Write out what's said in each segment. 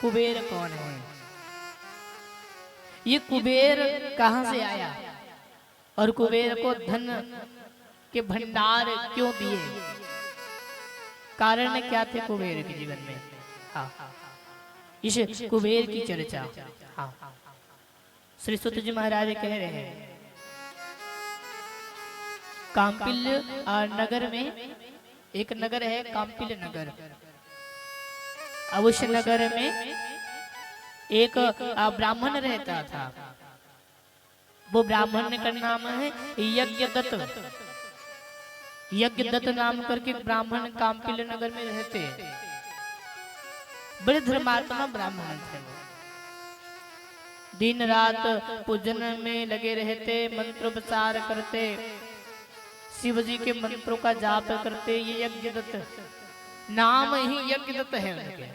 कुबेर कौन है, ये कुबेर कहां से आया और कुबेर को धन के भंडार क्यों दिए, कारण क्या थे कुबेर के जीवन में। हाँ, इस कुबेर की चर्चा हाँ श्री सूत जी महाराज कह रहे हैं। काम्पिल्य नगर में एक नगर है काम्पिल्य नगर। अब उस नगर में एक ब्राह्मण रहता था। वो ब्राह्मण का नाम है यज्ञदत्त। यज्ञदत्त नाम करके ब्राह्मण काम्पिल्य नगर में रहते, बड़े धर्मात्मा ब्राह्मण थे। दिन रात पूजन में लगे रहते, मंत्रोपचार करते, शिव जी के मंत्रों का जाप करते। ये यज्ञदत्त, नाम ही यज्ञदत्त है उनके।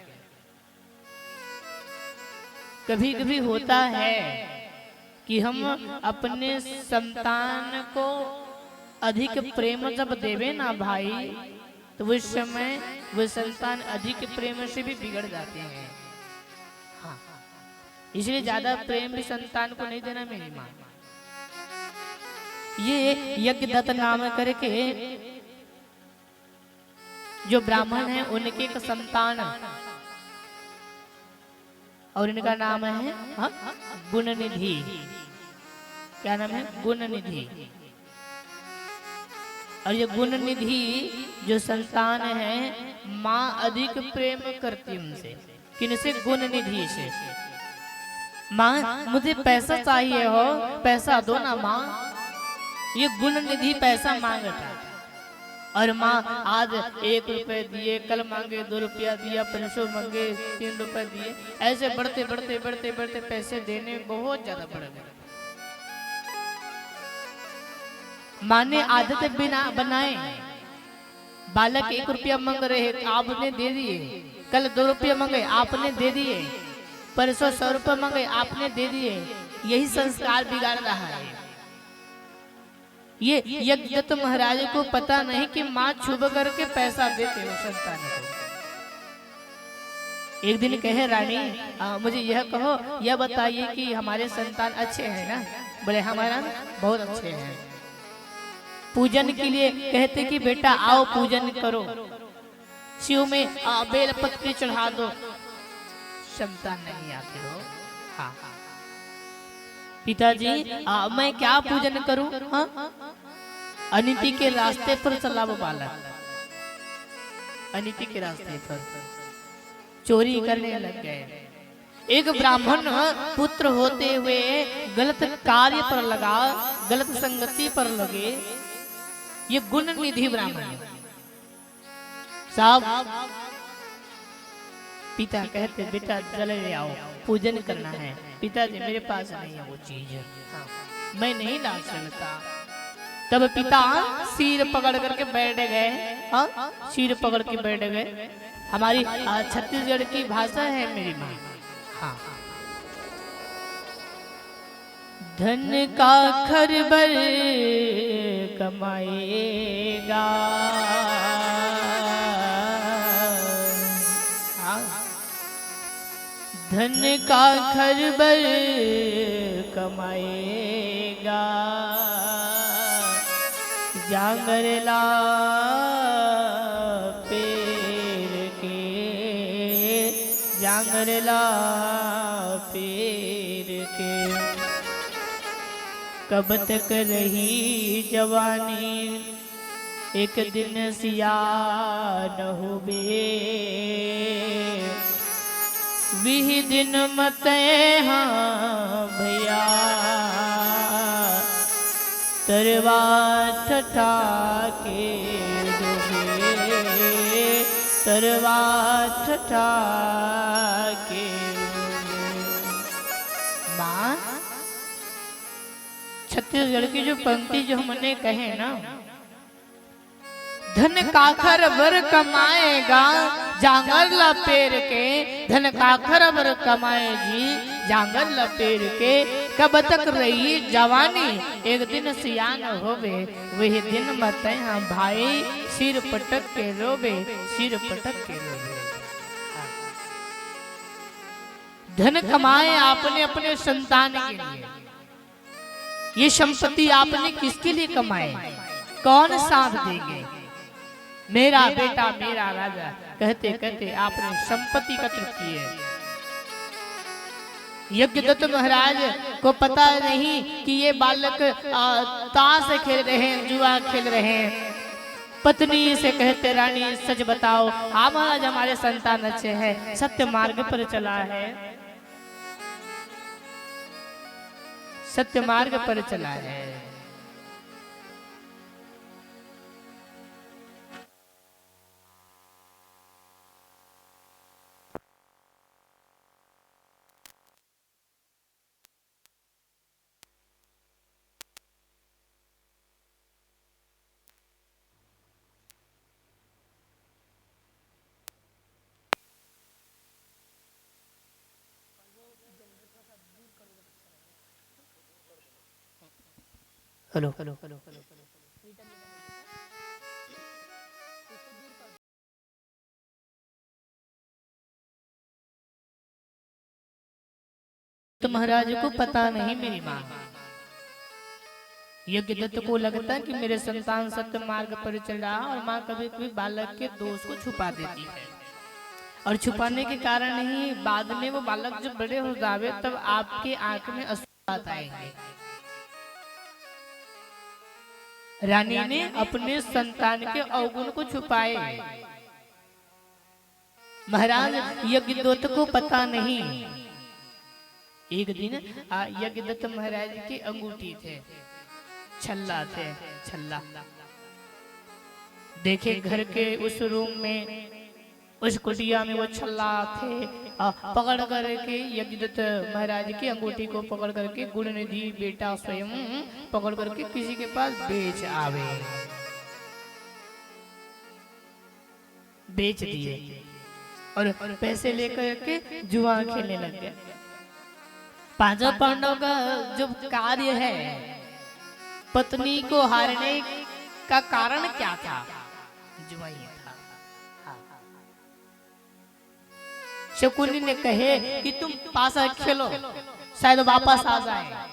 कभी कभी होता है कि हम अपने संतान को अधिक प्रेम जब देवे ना भाई, तो उस समय वह संतान अधिक प्रेम से भी बिगड़ जाते हैं। हाँ, इसलिए ज्यादा प्रेम भी संतान को नहीं देना मेरी माँ। ये यज्ञदत्त नाम करके जो ब्राह्मण है उनके एक संतान, और इनका नाम है गुणनिधि। क्या नाम है? गुणनिधि। और ये गुणनिधि जो संतान है, माँ अधिक प्रेम करती उनसे। किनसे? गुणनिधि से। माँ मुझे पैसा चाहिए हो, पैसा दो ना माँ। ये गुणनिधि पैसा मांगता, और माँ आज 1 रुपए दिए, कल मांगे 2 रुपया दिया, परसों मांगे 3 रुपए दिए। ऐसे बढ़ते बढ़ते बढ़ते बढ़ते पैसे देने बहुत ज्यादा बढ़ गए। माँ ने आदत बिना बनाए, बालक 1 रुपया मांग रहे, आपने दे दिए। कल 2 रुपया मांगे, आपने दे दिए। परसों 100 रुपये मांगे, आपने दे दिए। यही संस्कार बिगाड़ रहा है। ये यज्ञदत्त महाराज को पता नहीं कि माँ छुप करके पैसा देते हो संतान को। एक दिन कहे, रानी मुझे यह कहो, यह बताइए कि हमारे संतान अच्छे हैं ना? बोले हमारा बहुत अच्छे हैं। पूजन के लिए कहते कि बेटा आओ पूजन करो, शिव में बेलपत्री चढ़ा दो। संतान नहीं आते हो। हाँ, पिताजी मैं क्या पूजन करूं? हाँ? अनिति के रास्ते पर चला वो बालक, अनिति के रास्ते पर चोरी करने लग गए। एक ब्राह्मण पुत्र होते हुए गलत कार्य पर लगा, गलत संगति पर लगे। ये गुणनिधि ब्राह्मण साहब, पिता कहते बेटा चले ले आओ, पूजन करना है। पिताजी मेरे पास नहीं है वो चीज, मैं नहीं ला सकता। तब पिता सिर पकड़ करके बैठ गए। हाँ, सिर पकड़ के बैठ गए। हमारी छत्तीसगढ़ की भाषा है मेरी माँ। हाँ, धन का खरबर कमाएगा, धन का खरबर कमाएगा, जांगर ला पेड़ के, जांगर ला पेड़ के। कब तक रही जवानी, एक दिन सियान होबे। विहि दिन मते हाँ भैया, तरवा ठठा के डूबे, तरवा ठठा के माँ। छत्तीसगढ़ की जो पंक्ति जो हमने कहे ना, धन काखर वर कमाएगा, जांगर लपेर के। धन काखर वर कमाए जी, जांगर लपेर के। कब तक रही जवानी, एक दिन सियान होवे। वही दिन मत हाँ भाई, सिर पटक के रोबे, सिर पटक के रोबे। धन कमाए आपने अपने संतान के लिए। ये संपत्ति आपने किसके लिए कमाए? कौन साथ देंगे? मेरा बेटा मेरा राजा कहते कहते आपने संपत्ति एकत्रित की है। यज्ञदत्त महाराज को पता नहीं कि ये बालक ताश खेल रहे हैं, जुआ खेल रहे हैं। पत्नी से कहते रानी सच बताओ, हाँ महाराज हमारे संतान अच्छे हैं, सत्य मार्ग पर चला है, सत्य मार्ग पर चला है। हेलो हेलो हेलो हेलो तो महाराज को पता नहीं मेरी माँ। यज्ञदत्त को लगता है कि मेरे संतान सत्य मार्ग पर चल रहा, और माँ कभी कभी बालक के दोष को छुपा देती है, और छुपाने के कारण ही बाद में वो बालक जब बड़े हो जावे तब आपके आंख में आंसू आएंगे। रानी ने अपने संतान के अवगुण को छुपाए। महाराज यज्ञदत्त को पता नहीं। एक दिन यज्ञदत्त महाराज की अंगूठी थे, छल्ला थे, छल्ला देखे घर के उस रूम में, उस कुटिया में वो छल्ला थे। पकड़ करके यज्ञदत्त महाराज की अंगूठी को पकड़ करके गुणनिधि बेटा स्वयं पकड़ करके किसी के पास बेच आवे, बेच दिए और पैसे लेकर के जुआ खेलने लग गए। पांचों पांडव का जो कार्य है, पत्नी को हारने का कारण क्या था? जुआ ही था। शकुनी ने कहे कि तुम पासा खेलो, शायद वापस आ जाए।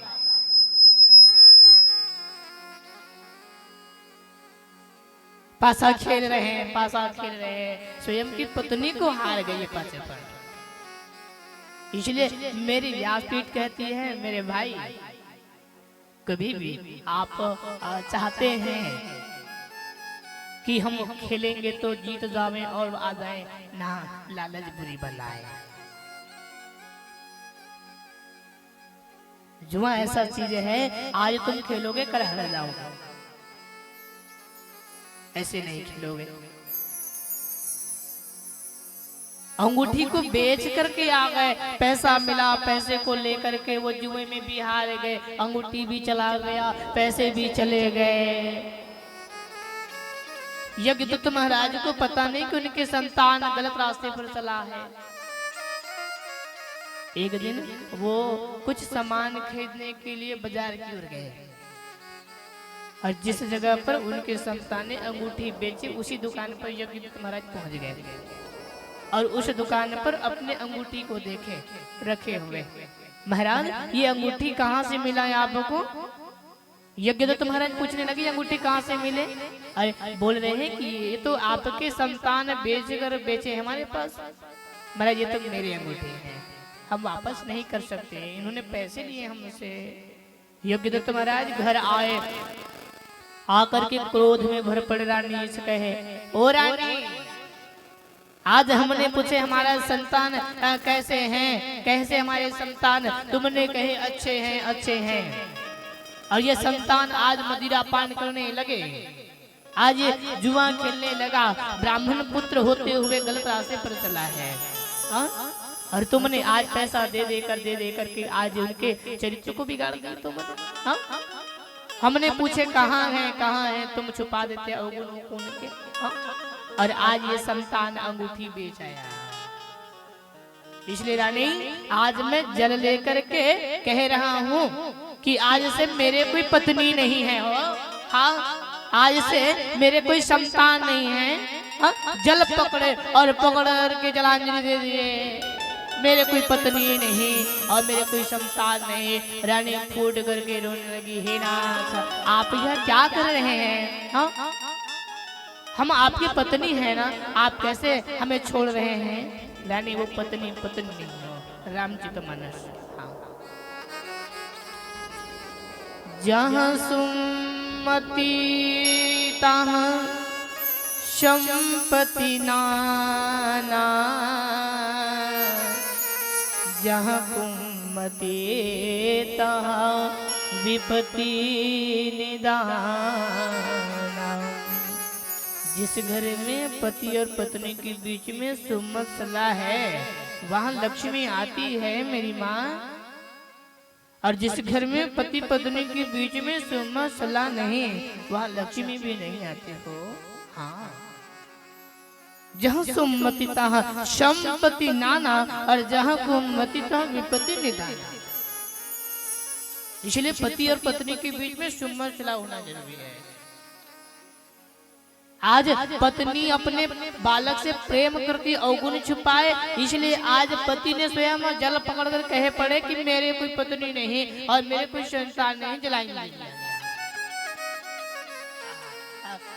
पासा खेल रहे हैं, पासा खेल रहे हैं, स्वयं की पत्नी को हार गई पासे पर। इसलिए मेरी व्यासपीठ कहती है, मेरे भाई कभी भी आप चाहते हैं कि हम खेलेंगे तो जीत जावे और आ जाए ना, लालच बुरी बलाए। जुआ ऐसा चीज है, आज तुम खेलोगे कल हार जाओगे, ऐसे नहीं खेलोगे। अंगूठी को बेच करके आ गए, पैसा मिला, पैसे को लेकर के वो जुए में भी हार गए, अंगूठी भी चला गया, पैसे भी चले गए। यज्ञदत्त महाराज को पता नहीं कि उनके संतान गलत रास्ते पर चला है। एक दिन वो कुछ सामान खरीदने के लिए बाजार की ओर गए, और जिस जगह पर उनके संतान ने अंगूठी बेची उसी दुकान पर यज्ञदत्त महाराज पहुंच गए, और उस दुकान पर अपने अंगूठी को देखे रखे हुए। महाराज ये अंगूठी कहाँ से मिला है आपको? यज्ञदत्त महाराज पूछने लगे अंगूठी कहाँ से मिले? अरे बोल रहे हैं कि ये तो आपके संतान बेचे हमारे पास। महाराज ये तो मेरी अंगूठी है, हम वापस नहीं कर सकते, इन्होंने पैसे लिए हमसे। यज्ञदत्त महाराज घर आए, आकर के क्रोध में भर पड़े रानी से कहे, ओ रानी, आज हमने पूछे हमारा संतान कैसे हैं, कैसे हमारे संतान? तुमने कहे अच्छे हैं, अच्छे हैं, और ये संतान आज मदिरा पान करने लगे, आज ये जुआ खेलने लगा, ब्राह्मण पुत्र होते हुए गलत रास्ते पर चला है। और तुमने आज पैसा दे देकर के आज उनके चरित्र को बिगाड़ दिया तुमने। हमने पूछे कहाँ है, तुम छुपा देते अवगुण उनके, और आज ये संतान अंगूठी बेच आया। इसलिए रानी आज मैं जल लेकर के कह रहा हूँ कि आज से मेरे कोई पत्नी नहीं है, हाँ आज से मेरे कोई संतान नहीं है। जल पकड़े और पकड़ के जलांजलि दे दिए। मेरे कोई पत्नी नहीं और मेरे कोई संतान नहीं। रानी फूट करके रोने लगी, हे नाथ आप यह क्या कर रहे हैं? हाँ? हम आपकी पत्नी है ना, आप कैसे हमें छोड़ रहे हैं? रानी वो पत्नी नहीं हो, रामचरितमानस। हाँ। जहाँ सुमति तहाँ संपत्ति नाना, जहाँ कुमति तहाँ विपत्ति निदाना। जिस घर में पति और पत्नी के बीच में सुमत सलाह है वहाँ लक्ष्मी आती है मेरी माँ। और जिस घर में पति पत्नी के बीच में सुमत सलाह नहीं वहाँ लक्ष्मी भी नहीं आती हो। हाँ। जहाँ सुमति तहाँ संपत्ति नाना और जहाँ कुमति तहाँ विपत्ति निदाना। इसलिए पति और पत्नी के बीच में सुमत सलाह होना जरूरी है। आज पत्नी अपने बालक से प्रेम करती अवगुण छुपाए, इसलिए आज पति ने स्वयं जल पकड़कर कहे पड़े कि मेरे कोई पत्नी नहीं और मेरे कोई संतान नहीं, जलाएंगे।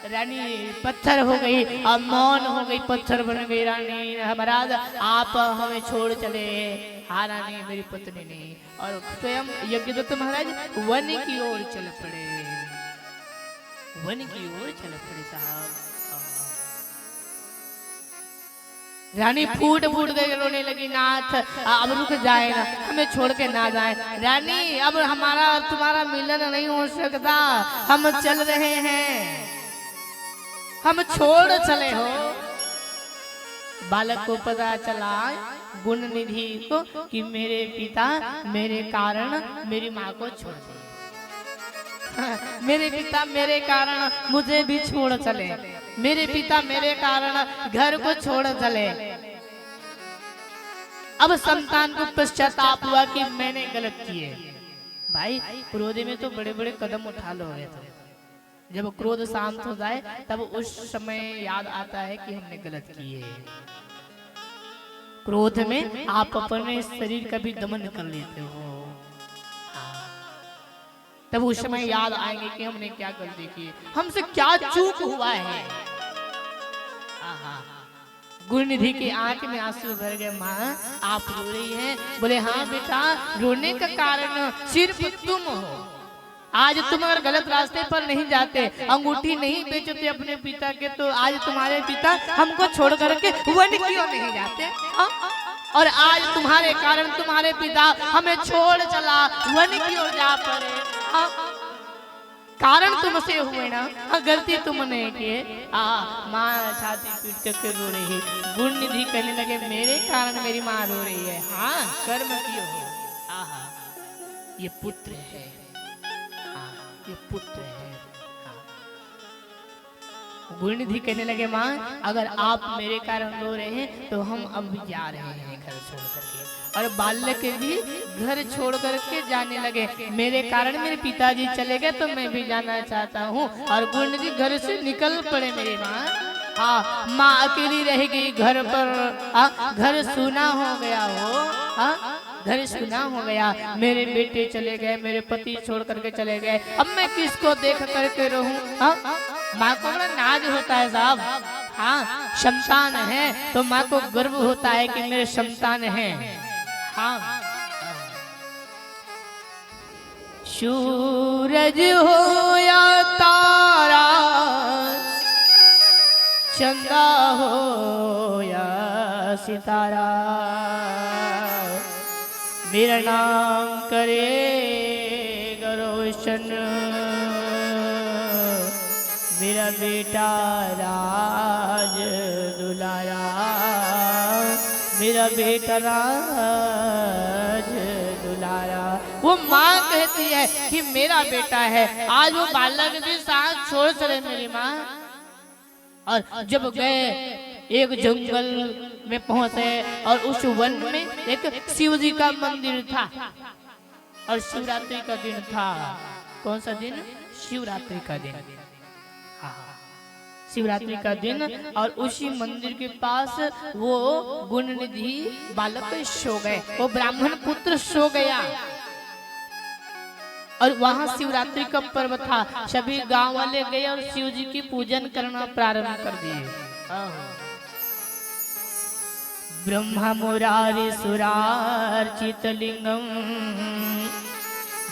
रानी पत्थर हो गई और मौन हो गई, पत्थर बन गई रानी। महाराज आप हमें छोड़ चले। हाँ रानी मेरी पत्नी नहीं। और स्वयं यज्ञदत्त महाराज वन की ओर चल पड़े, वन की ओर चल पड़े साहब। रानी फूट फूट के रोने लगी, नाथ अब रुक जाए ना, हमें छोड़ के ना जाए। रानी अब हमारा और तुम्हारा मिलन नहीं हो सकता, हम चल रहे हैं, हम छोड़ चले हो। बालक को पता चला गुण निधि को कि मेरे पिता मेरे कारण मेरी माँ को छोड़ दिए। मेरे पिता मेरे कारण मुझे भी छोड़ चले, मेरे पिता मेरे कारण घर को छोड़ चले। अब संतान को पश्चाताप हुआ कि मैंने गलत किए। भाई क्रोध में तो बड़े बड़े कदम उठा लो है, जब क्रोध शांत हो जाए तब उस समय याद आता है कि हमने गलत किए। क्रोध में आप अपने शरीर का भी दमन कर लेते हो, तब उस समय याद आएंगे कि हमने क्या गलती की, हमसे क्या चूक हुआ है। गुरुनिधि की आंख में आंसू भर गए। माँ आप रो रही हैं? बोले हाँ बेटा, रोने का कारण सिर्फ तुम हो। आज तुम अगर गलत रास्ते पर नहीं जाते, अंगूठी नहीं बेचते अपने पिता के, तो आज तुम्हारे पिता हमको छोड़ करके वन क्यों नहीं जाते? और आज तुम्हारे कारण तुम्हारे पिता हमें छोड़ चला, वन की ओर जा पड़े। कारण तुमसे हुए ना, गलती तुमने की। माँ छाती पीट करके रो रही। गुरुनिधि कहने लगे मेरे कारण मेरी माँ रो रही है। हाँ कर्म क्यों हो? ये पुत्र है, ये पुत्र है। गुरुनिधि कहने लगे माँ अगर आप मेरे कारण रो रहे हैं तो हम अब जा रहे हैं घर छोड़ करके। और बालक भी घर छोड़ करके जाने लगे। मेरे कारण मेरे पिताजी चले गए तो मैं भी जाना चाहता हूँ। और गुरुनिधि घर से निकल पड़े। मेरी माँ माँ अकेली रह गई घर पर। घर सूना हो गया हो, घर सुना हो गया। मेरे बेटे चले गए, मेरे पति छोड़ करके चले गए, अब मैं किसको देख करके रहूं? माँ को बड़ा नाज होता है साहब। हाँ संतान है तो माँ को गर्व होता है कि मेरे संतान हैं। हाँ सूरज हो या तारा, चंदा हो या सितारा, मेरा नाम करेगा रोशन, मेरा बेटा राज दुलारा, मेरा बेटा राज दुलारा। वो माँ कहती है कि मेरा बेटा है। आज वो बालक भी साथ छोड़ चले मेरी माँ। और जब गए एक जंगल में पहुंचे और उस वन में एक शिव जी का मंदिर था और शिवरात्रि का दिन था। कौन सा दिन? शिवरात्रि का दिन। शिवरात्रि का दिन, और उसी मंदिर के पास वो गुण निधि बालक सो गए, वो ब्राह्मण पुत्र सो गया। और वहां शिवरात्रि का पर्व था, सभी गांव वाले गए और शिव जी की पूजन करना प्रारंभ कर दिए। ब्रह्मा मुरारी सुरार्चित लिंगम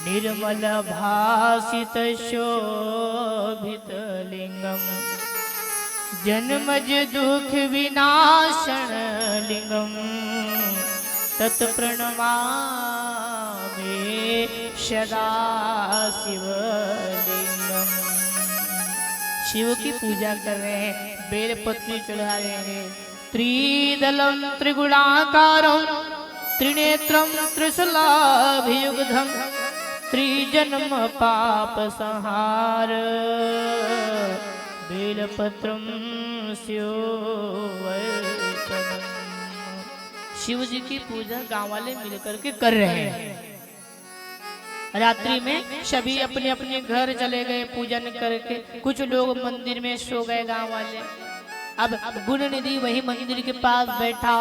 निर्मल भासित शोभित लिंगम जन्मज दुख विनाशन लिंगम तत्प्रणमामि सदा शिवलिंगम। शिव की पूजा कर रहे हैं, बेलपत्री चढ़ा रहे हैं। त्रिदलम त्रिगुणाकारम त्रिनेत्रम त्रिशूलाभियुग्धम त्रिजन्म पाप संहार बेलपत्रम शिववर्तनम। शिव जी की पूजा गांव वाले मिलकर के कर रहे हैं। रात्रि में सभी अपने अपने घर चले गए पूजन करके, कुछ लोग मंदिर में सो गए गांव वाले। अब गुण निधि वही मंदिर के पास बैठा,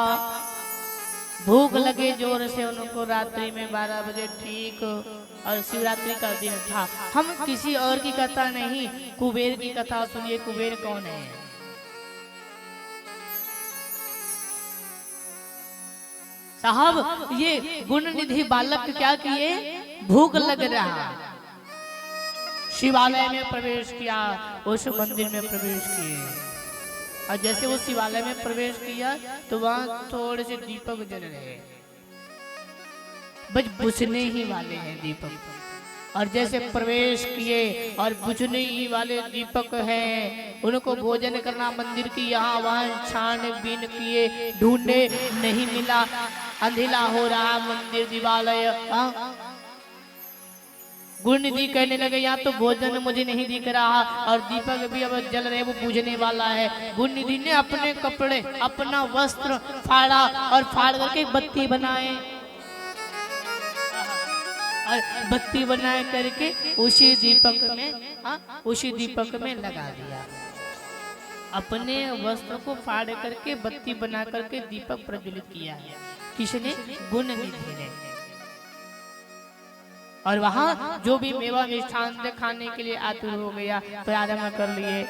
भूख लगे जोर से उनको, रात्रि में 12 बजे ठीक, और शिवरात्रि का दिन था। हम किसी और की कथा नहीं, कुबेर की कथा सुनिए। कुबेर कौन है? साहब ये गुण निधि बालक क्या किए, भूख लग रहा, शिवालय में प्रवेश किया, उस मंदिर में प्रवेश किए। और जैसे वो शिवालय में प्रवेश किया तो वहां थोड़े से दीपक जल रहे, बस बुझने ही वाले हैं दीपक। और जैसे प्रवेश किए और बुझने ही वाले दीपक हैं, उनको भोजन करना मंदिर की यहाँ वहाँ छानबीन किए, ढूंढे नहीं मिला, अंधेला हो रहा मंदिर दिवालय। गुण निधि कहने लगे यहाँ तो भोजन मुझे नहीं दिख रहा, और दीपक भी अब जल रहे, वो बुझने वाला है। गुण निधि ने अपने कपड़े, अपना वस्त्र फाड़ा और फाड़ करके बत्ती बनाए, और बत्ती बनाए करके उसी दीपक में लगा दिया। अपने वस्त्र को फाड़ करके बत्ती बना करके दीपक प्रज्वलित किया है। किसने? गुण निधि ने। और वहाँ जो भी मेवा मिष्ठान खाने के लिए आतुर हो गया, प्रारंभ कर लिए।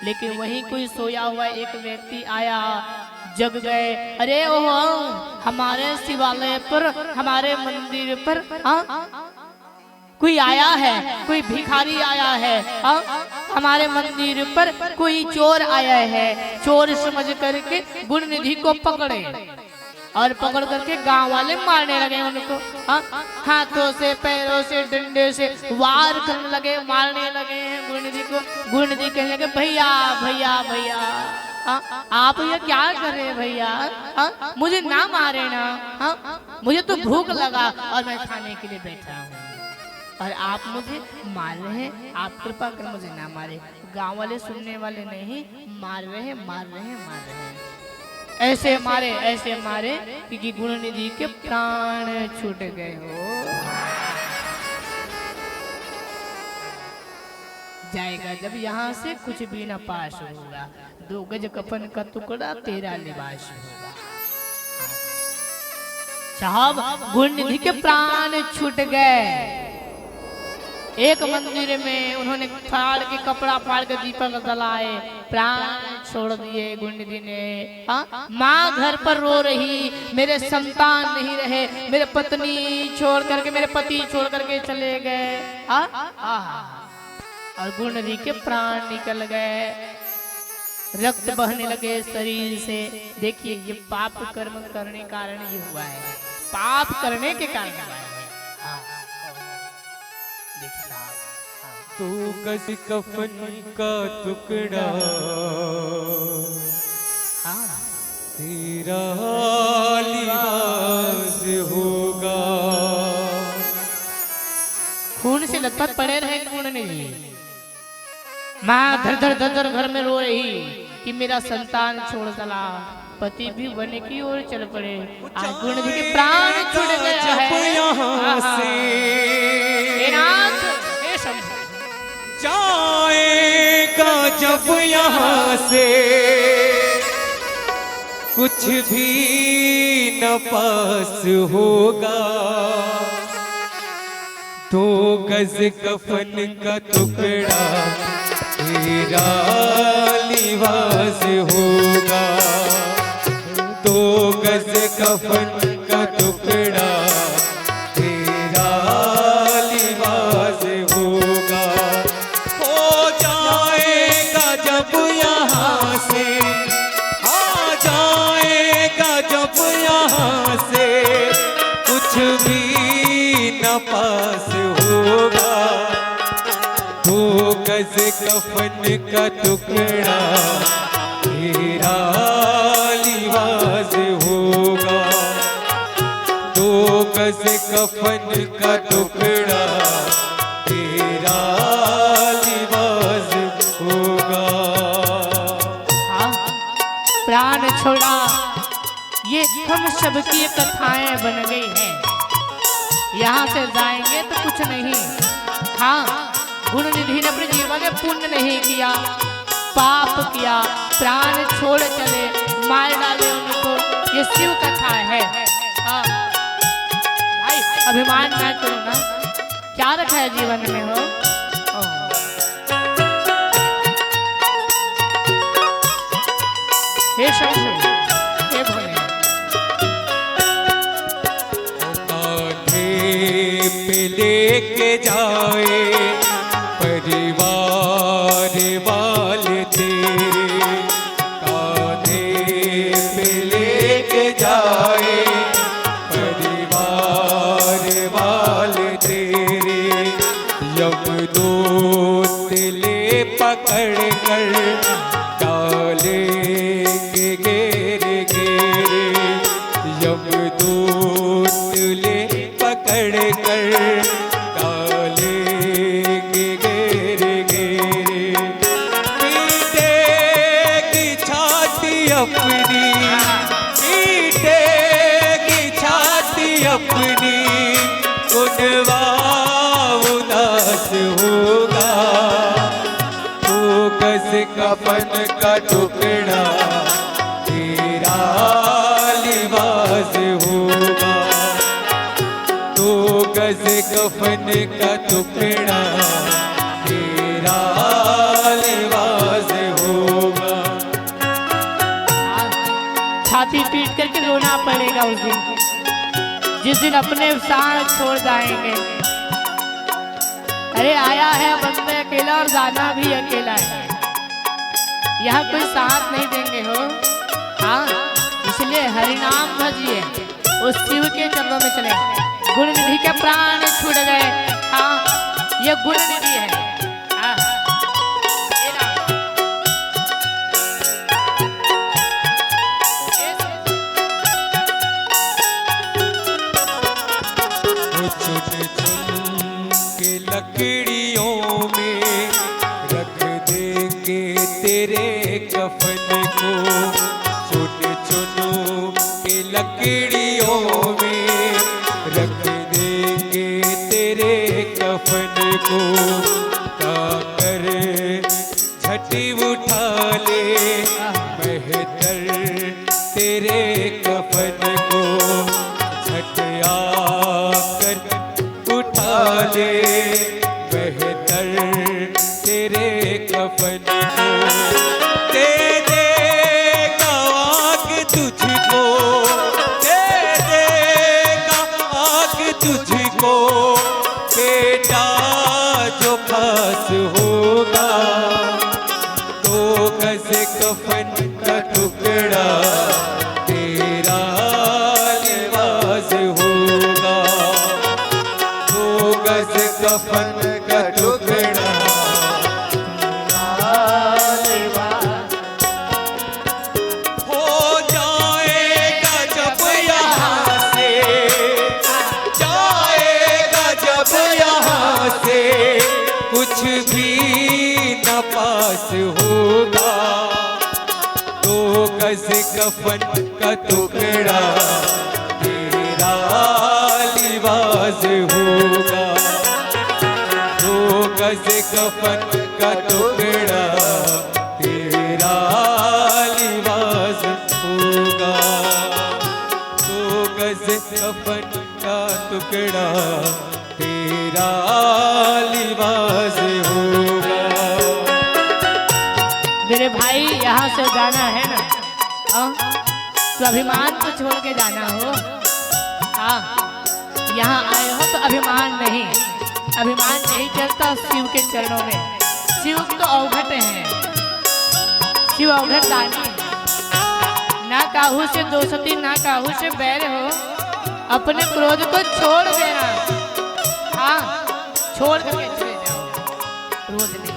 लेकिन वहीं कोई सोया हुआ एक व्यक्ति आया, जग गए, अरे ओहो हमारे शिवालय पर, हमारे मंदिर पर कोई आया है, कोई भिखारी आया है, हमारे मंदिर पर कोई चोर आया है। चोर समझ करके गुण निधि को पकड़े, और पकड़ करके गांव वाले मारने लगे उनको, हाथों से, पैरों से, डंडे से वार करने लगे, मारने लगे हैं गुण निधि को। गुण निधि कहने लगे, भैया भैया भैया, आप ये क्या कर रहे हैं भैया, मुझे ना मारे ना, मुझे तो भूख लगा और मैं खाने के लिए बैठा हूँ, और आप मुझे मार रहे हैं, आप कृपा कर मुझे ना मारे। गांव वाले सुनने वाले नहीं, मार रहे हैं, मार रहे हैं, मार रहे हैं, ऐसे मारे कि गुण निधि के प्राण छूट गए हो। जाएगा जब यहाँ से कुछ भी न पास होगा, 2 गज कफन का टुकड़ा तेरा लिबास होगा। साहब गुण निधि के प्राण छूट गए। एक मंदिर में उन्होंने फाड़ के, कपड़ा फाड़ के दीपक जलाए, प्राण छोड़ दिए गुण निधि ने। माँ घर पर रो रही, मेरे संतान नहीं रहे, मेरे पत्नी छोड़ करके, मेरे पति छोड़ करके चले गए, और गुण निधि के प्राण निकल गए, रक्त बहने लगे शरीर से। देखिए ये पाप कर्म करने कारण ये हुआ है, पाप करने के कारण हुआ है। तू गज कफन का टुकड़ा तेरा लिबास होगा। खून से लथपथ पड़े रहे गुण निधि। माँ धर धर धर धर घर में रो रही कि मेरा संतान छोड़ चला, पति भी वन की ओर चल पड़े, आज गुण निधि के प्राण छूट गए हैं। यहाँ से जाएगा जब जब यहाँ से कुछ भी न पास होगा, 2 गज कफन का टुकड़ा तेरा लिबास होगा, 2 गज कफन का टुकड़ा तेरा लिबास होगा। हो जाएगा जब यहाँ से, आ जाएगा जब यहाँ से कुछ भी न पास होगा, 2 गज कफन का टुकड़ा तेरा लिबास होगा, 2 गज कफन का टुकड़ा तेरा लिबास होगा। हाँ, प्राण छोड़ा, ये हम सबकी कथाएं बन गई हैं। यहाँ से जाएंगे तो कुछ नहीं। हाँ, गुण निधि ने अपने जीवन में पुण्य नहीं किया, पाप किया, प्राण छोड़ चले, मार डाले उनको, ये शिव कथा है। हाँ भाई, अभिमान ना करो ना, क्या रखा है जीवन में हो। हे शंभु, हे भोले, कांधे पे लेके जाए परिवार वाले तेरे, कांधे पे लेके जाए परिवार वाले तेरे, यमदूत ले पकड़ कर डालेंगे घेरे घेरे, यमदूत ले पकड़ कर डालेंगे घेरे घेरे, पीटेगी छाती अपनी, पीटेगी छाती अपनी, उनवा उदास होगा, 2 गज कफन का टुकड़ा तेरा लिबास होगा, 2 गज कफन का टुकड़ा तेरा लिबास होगा। छाती पीट करके रोना पड़ेगा उस दिन, जिस दिन अपने साथ छोड़ जाएंगे। अरे आया है बंदे अकेला और जाना भी अकेला है, यहाँ कोई साथ नहीं देंगे हो। हाँ, इसलिए हरिनाम भजिए, उस शिव के चरणों में चले। गुण निधि के प्राण छूट गए। हाँ, ये गुण निधि है। हाँ, ये रहा। चुन चुन के लकड़ियों में रख देंगे तेरे कफन को, चुन चुन के लकड़ियों में रख देंगे तेरे कफन को, ताकर झटी उठा ले बेहतर तेरे कफन को, झटिया उठा ले बेहतर तेरे कफन को, दे देगा आग तुझको, दे देगा आग तुझको, बेटा जो खास होगा, 2 गज कफन का टुकड़ा तेरा लिबास होगा, 2 गज कफन का टुकड़ा हो जाएगा जब यहाँ से, जाएगा जब यहाँ से कुछ भी न पास होगा, 2 गज कफन का टुकड़ा तेरा लिबास होगा, 2 गज कफन का टुकड़ा का टुकड़ा तेरा लिबास होगा। मेरे भाई यहाँ से जाना है ना, तो अभिमान को छोड़ के जाना हो। हाँ, यहाँ आए हो तो अभिमान नहीं चलता शिव के चरणों में। शिव तो अवघट हैं, शिव अवघट दानी, ना काहू से दोस्ती ना काहू से बैर हो, अपने क्रोध को छोड़ देना। हाँ, छोड़ करके चले जाओ, क्रोध नहीं।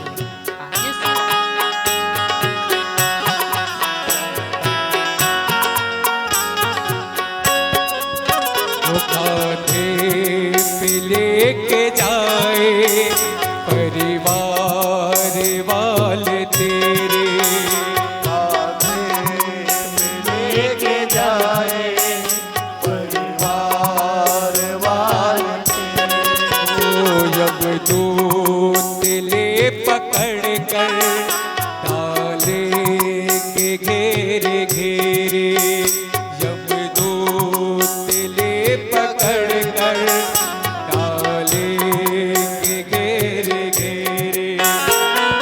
कांधे पे लेके जाए परिवार वाले तेरे, कांधे पे लेके जाए परिवार वाले तेरे। ओ जब दूत ले पकड़ कर डालेंगे घेरे घेरे, जब दूत ले पकड़ कर डालेंगे घेरे घेरे,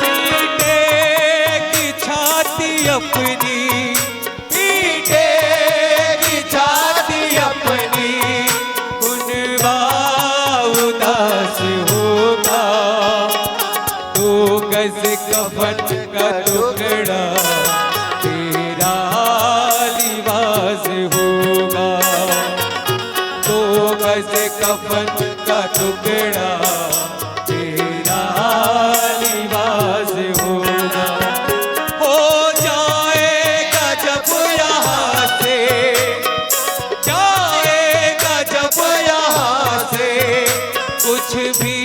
पीटेगी छाती अपनी, पीटेगी छाती अपनी, गुनवा उदास होगा। 2 गज कफन का टुकड़ा तेरा लिबास होगा। 2 गज कफन का टुकड़ा तेरा लिबास होगा। हो जाएगा जब यहाँ से, जाएगा जब यहाँ से, कुछ भी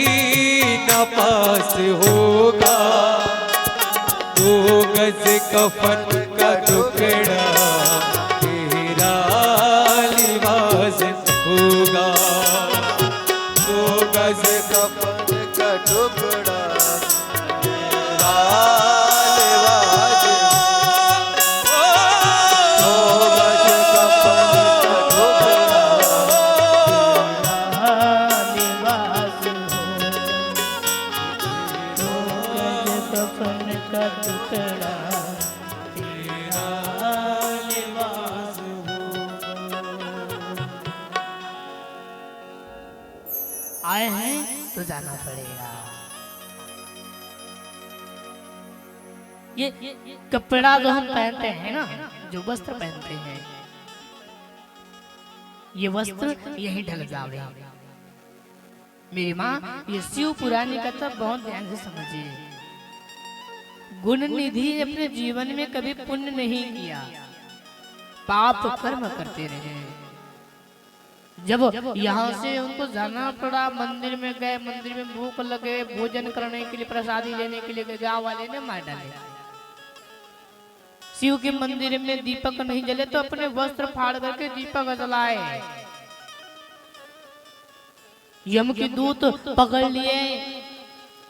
न पास होगा। 2 गज कफन का टुकड़ा तेरा लिबास होगा। 2 गज कफन का टुकड़ा तेरा लिबास होगा। 2 गज कफन का आए हैं तो जाना पड़ेगा। ये कपड़ा जो हम पहनते हैं ना, जो वस्त्र पहनते हैं, ये वस्त्र यही ढल जावे। मेरी माँ, ये शिव पुरानी कथा बहुत ध्यान से समझिए। गुण निधि अपने जीवन में कभी पुण्य नहीं किया, पाप कर्म करते रहे। जब यहाँ से उनको जाना पड़ा, मंदिर में गए, मंदिर में भूख लगे, भोजन करने के लिए, प्रसादी लेने के लिए, गाँव वाले ने मार डाले। शिव के मंदिर में दीपक नहीं जले तो अपने वस्त्र फाड़ करके दीपक जलाए। यम के दूत पकड़ लिए,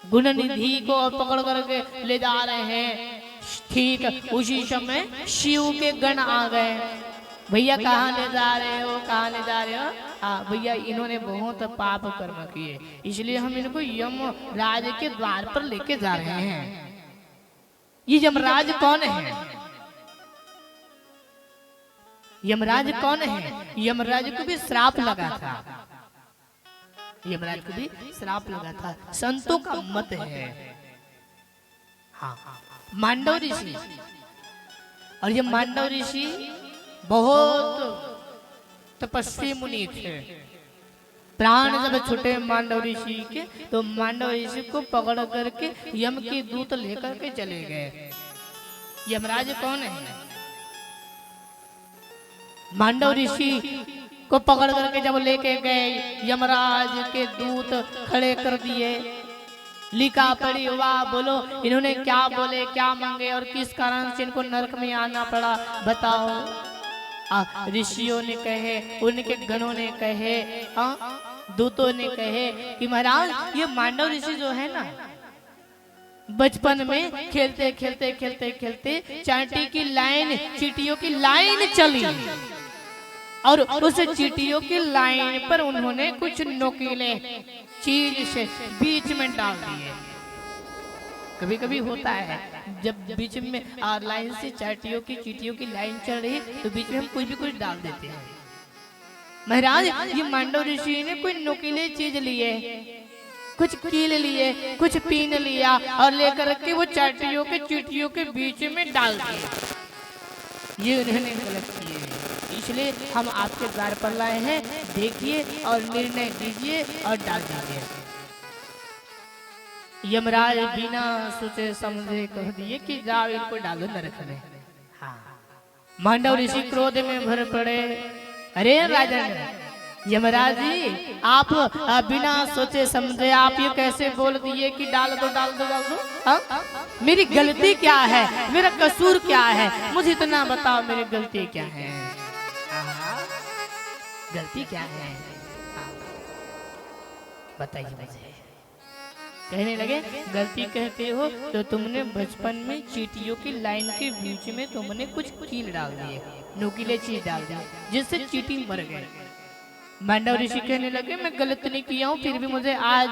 गुण निधि को पकड़ करके ले जा रहे हैं। ठीक उसी समय शिव के गण आ गए। भैया कहाँ ले जा रहे हो, कहाँ ले जा रहे हो? हाँ भैया, इन्होंने बहुत पाप कर्म किए, इसलिए हम इनको यम राज के द्वार पर लेके जा रहे हैं। ये यमराज कौन है? यमराज कौन है? यमराज को भी श्राप लगा था, यमराज को भी श्राप लगा था। संतों का मत है। हाँ, मांडव ऋषि, और ये मांडव ऋषि बहुत तपस्वी मुनि थे। प्राण जब छूटे मांडव ऋषि के, तो मांडव ऋषि को पकड़ करके यम के दूत लेकर के चले गए। यमराज कौन है? मांडव ऋषि को पकड़ करके जब लेके गए, यमराज के दूत खड़े कर दिए। लिखा पड़ी, वाह बोलो इन्होंने क्या बोले, क्या मांगे और किस कारण से इनको नरक में आना पड़ा, बताओ। ऋषियों ने कहे, उनके गणों ने कहे, दूतों ने कहे कि महाराज ये मांडव ऋषि जो है ना, बचपन में खेलते खेलते खेलते खेलते चांटी की लाइन, चींटियों की लाइन चली, और उस चीटियों की लाइन पर उन्होंने कुछ नुकीले चीज से बीच में डाल दिए। कभी कभी होता है जब बीच में लाइन से चीटियों की लाइन चल रही है तो बीच में हम कुछ भी कुछ डाल देते हैं। महाराज ये मांडव ऋषि ने कोई नुकीले चीज लिए, कुछ कील लिए, कुछ पीन लिया और लेकर के वो चीटियों के बीच में डाल दिए। ये उन्होंने गलत किए, इसलिए हम आपके द्वार पर लाए हैं। देखिए और निर्णय दीजिए और डाल दीजिए। यमराज बिना सोचे समझे कह दिए कि जाओ इनको डालो नरक में। हाँ। मांडव ऋषि क्रोध में भर पड़े। अरे राजन यमराज जी, आप बिना सोचे समझे आप ये कैसे बोल दिए कि डाल दो डाल दो डाल दो? हाँ? मेरी गलती क्या है, मेरा कसूर क्या है, मुझे इतना बताओ मेरी गलती क्या है। गलती क्या है बताइए मुझे। कहने लगे गलती कहते हो तो तुमने बचपन में चीटियों की लाइन के बीच में तुमने कुछ कील डाल दिए, नुकीले चीज डाल दिए जिससे चीटी मर गए। मांडव ऋषि कहने लगे मैं गलत नहीं किया हूँ, फिर भी मुझे आज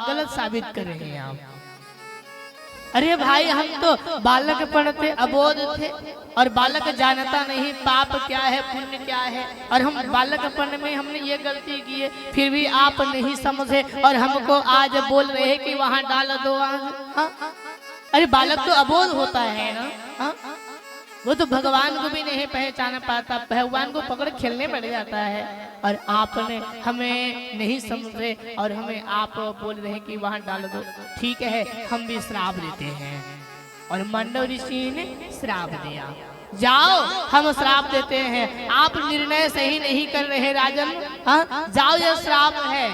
गलत साबित कर रहे हैं आप। अरे भाई हम तो बालक पढ़ते अबोध थे और बालक जानता नहीं पाप क्या है पुण्य क्या है, और हम बालक पढ़ने में हमने ये गलती की है, फिर भी आप नहीं समझे और हमको आज बोल रहे हैं कि वहां डाल दो आज। हाँ? अरे बालक तो अबोध होता है ना। हाँ? वो तो भगवान को भी नहीं पहचान पाता, भगवान को पकड़ खेलने पड़ जाता है, और आपने हमें नहीं समझे और हमें आप बोल रहे हैं कि वहां डाल दो। ठीक है हम भी श्राप देते हैं। और मांडव ऋषि ने श्राप दिया, जाओ हम श्राप देते हैं, आप निर्णय सही नहीं कर रहे राजन। हाँ? जाओ यह श्राप है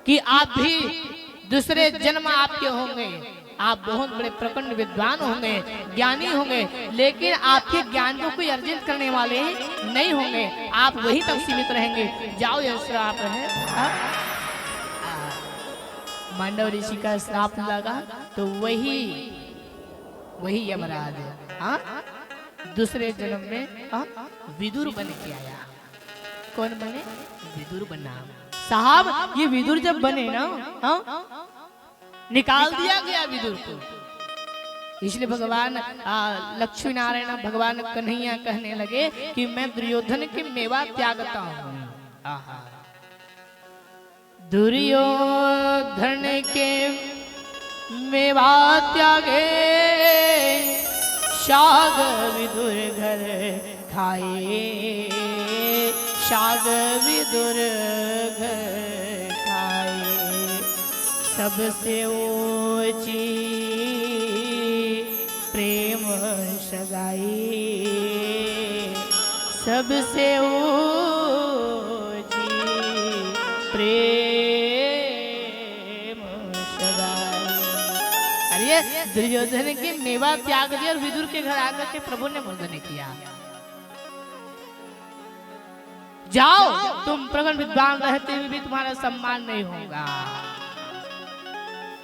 कि आप भी दूसरे जन्म आपके होंगे, आप बहुत बड़े प्रखंड विद्वान होंगे, ज्ञानी होंगे, लेकिन आपके ज्ञान को कोई अर्जित करने वाले नहीं होंगे, आप वहीं तक सीमित रहेंगे। जाओ यह श्राप है। मांडव ऋषि का श्राप लगा तो वही यमराज दूसरे जन्म में विदुर बन के आया। कौन बने? विदुर बना। साहब ये विदुर जब बने ना निकाल दिया गया विदुर को, इसलिए भगवान लक्ष्मी नारायण भगवान कन्हैया कहने लगे कि मैं दुर्योधन की मेवा त्यागता हूँ। दुर्योधन के मेवा त्यागे शाग विदुर घर खाए, शाग विदुर घर खाए, सबसे ऊंची प्रेम सगाई, सबसे ऊंची प्रेम सगाई। अरे दुर्योधन की मेवा त्याग दिया और विदुर के घर आकर के प्रभु ने मर्दन किया। जाओ तुम प्रगण विद्वान रहते हुए भी तुम्हारा सम्मान नहीं होगा।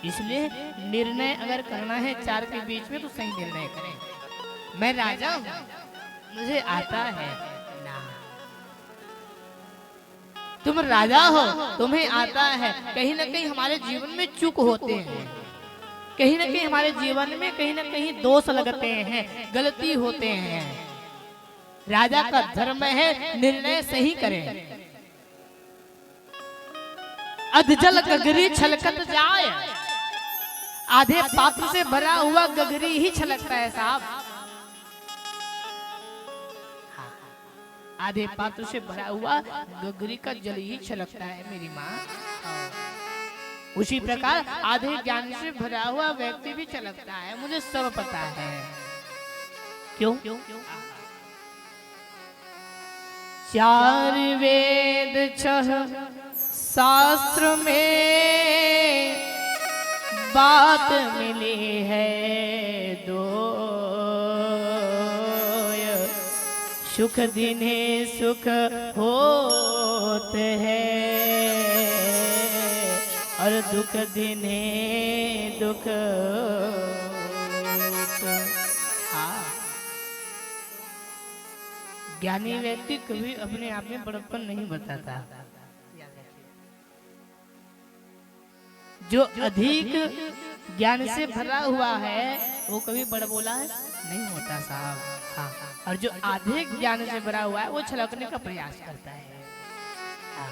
इसलिए निर्णय अगर करना है चार के बीच में तो सही निर्णय करें। मैं राजा हूं, मुझे आता है ना। तुम राजा हो, तुम्हें आता है। कहीं ना कहीं हमारे जीवन में चूक होते हैं, कहीं ना कहीं हमारे जीवन में कहीं ना कहीं दोष लगते हैं, गलती होते हैं। राजा का धर्म है निर्णय सही करें। अधजल गगरी छलकत जाए, आधे पात्र से भरा हुआ गगरी ही छलकता है साहब। आधे पात्र से भरा हुआ गगरी का जल ही छलकता है मेरी माँ। उसी प्रकार आधे ज्ञान से भरा हुआ व्यक्ति भी छलकता है, मुझे सब पता है। क्यों? चार वेद छह शास्त्र में बात मिली है दो, सुख दिने सुख होते हैं और दुख दिने दुख। हाँ ज्ञानी व्यक्ति कभी अपने आप में बड़प्पन नहीं बताता। जो अधिक ज्ञान से भरा हुआ है वो कभी बड़बोला नहीं होता साहब। हाँ, और जो अधिक ज्ञान से भरा हुआ है वो छलकने का प्रयास करता है। हाँ,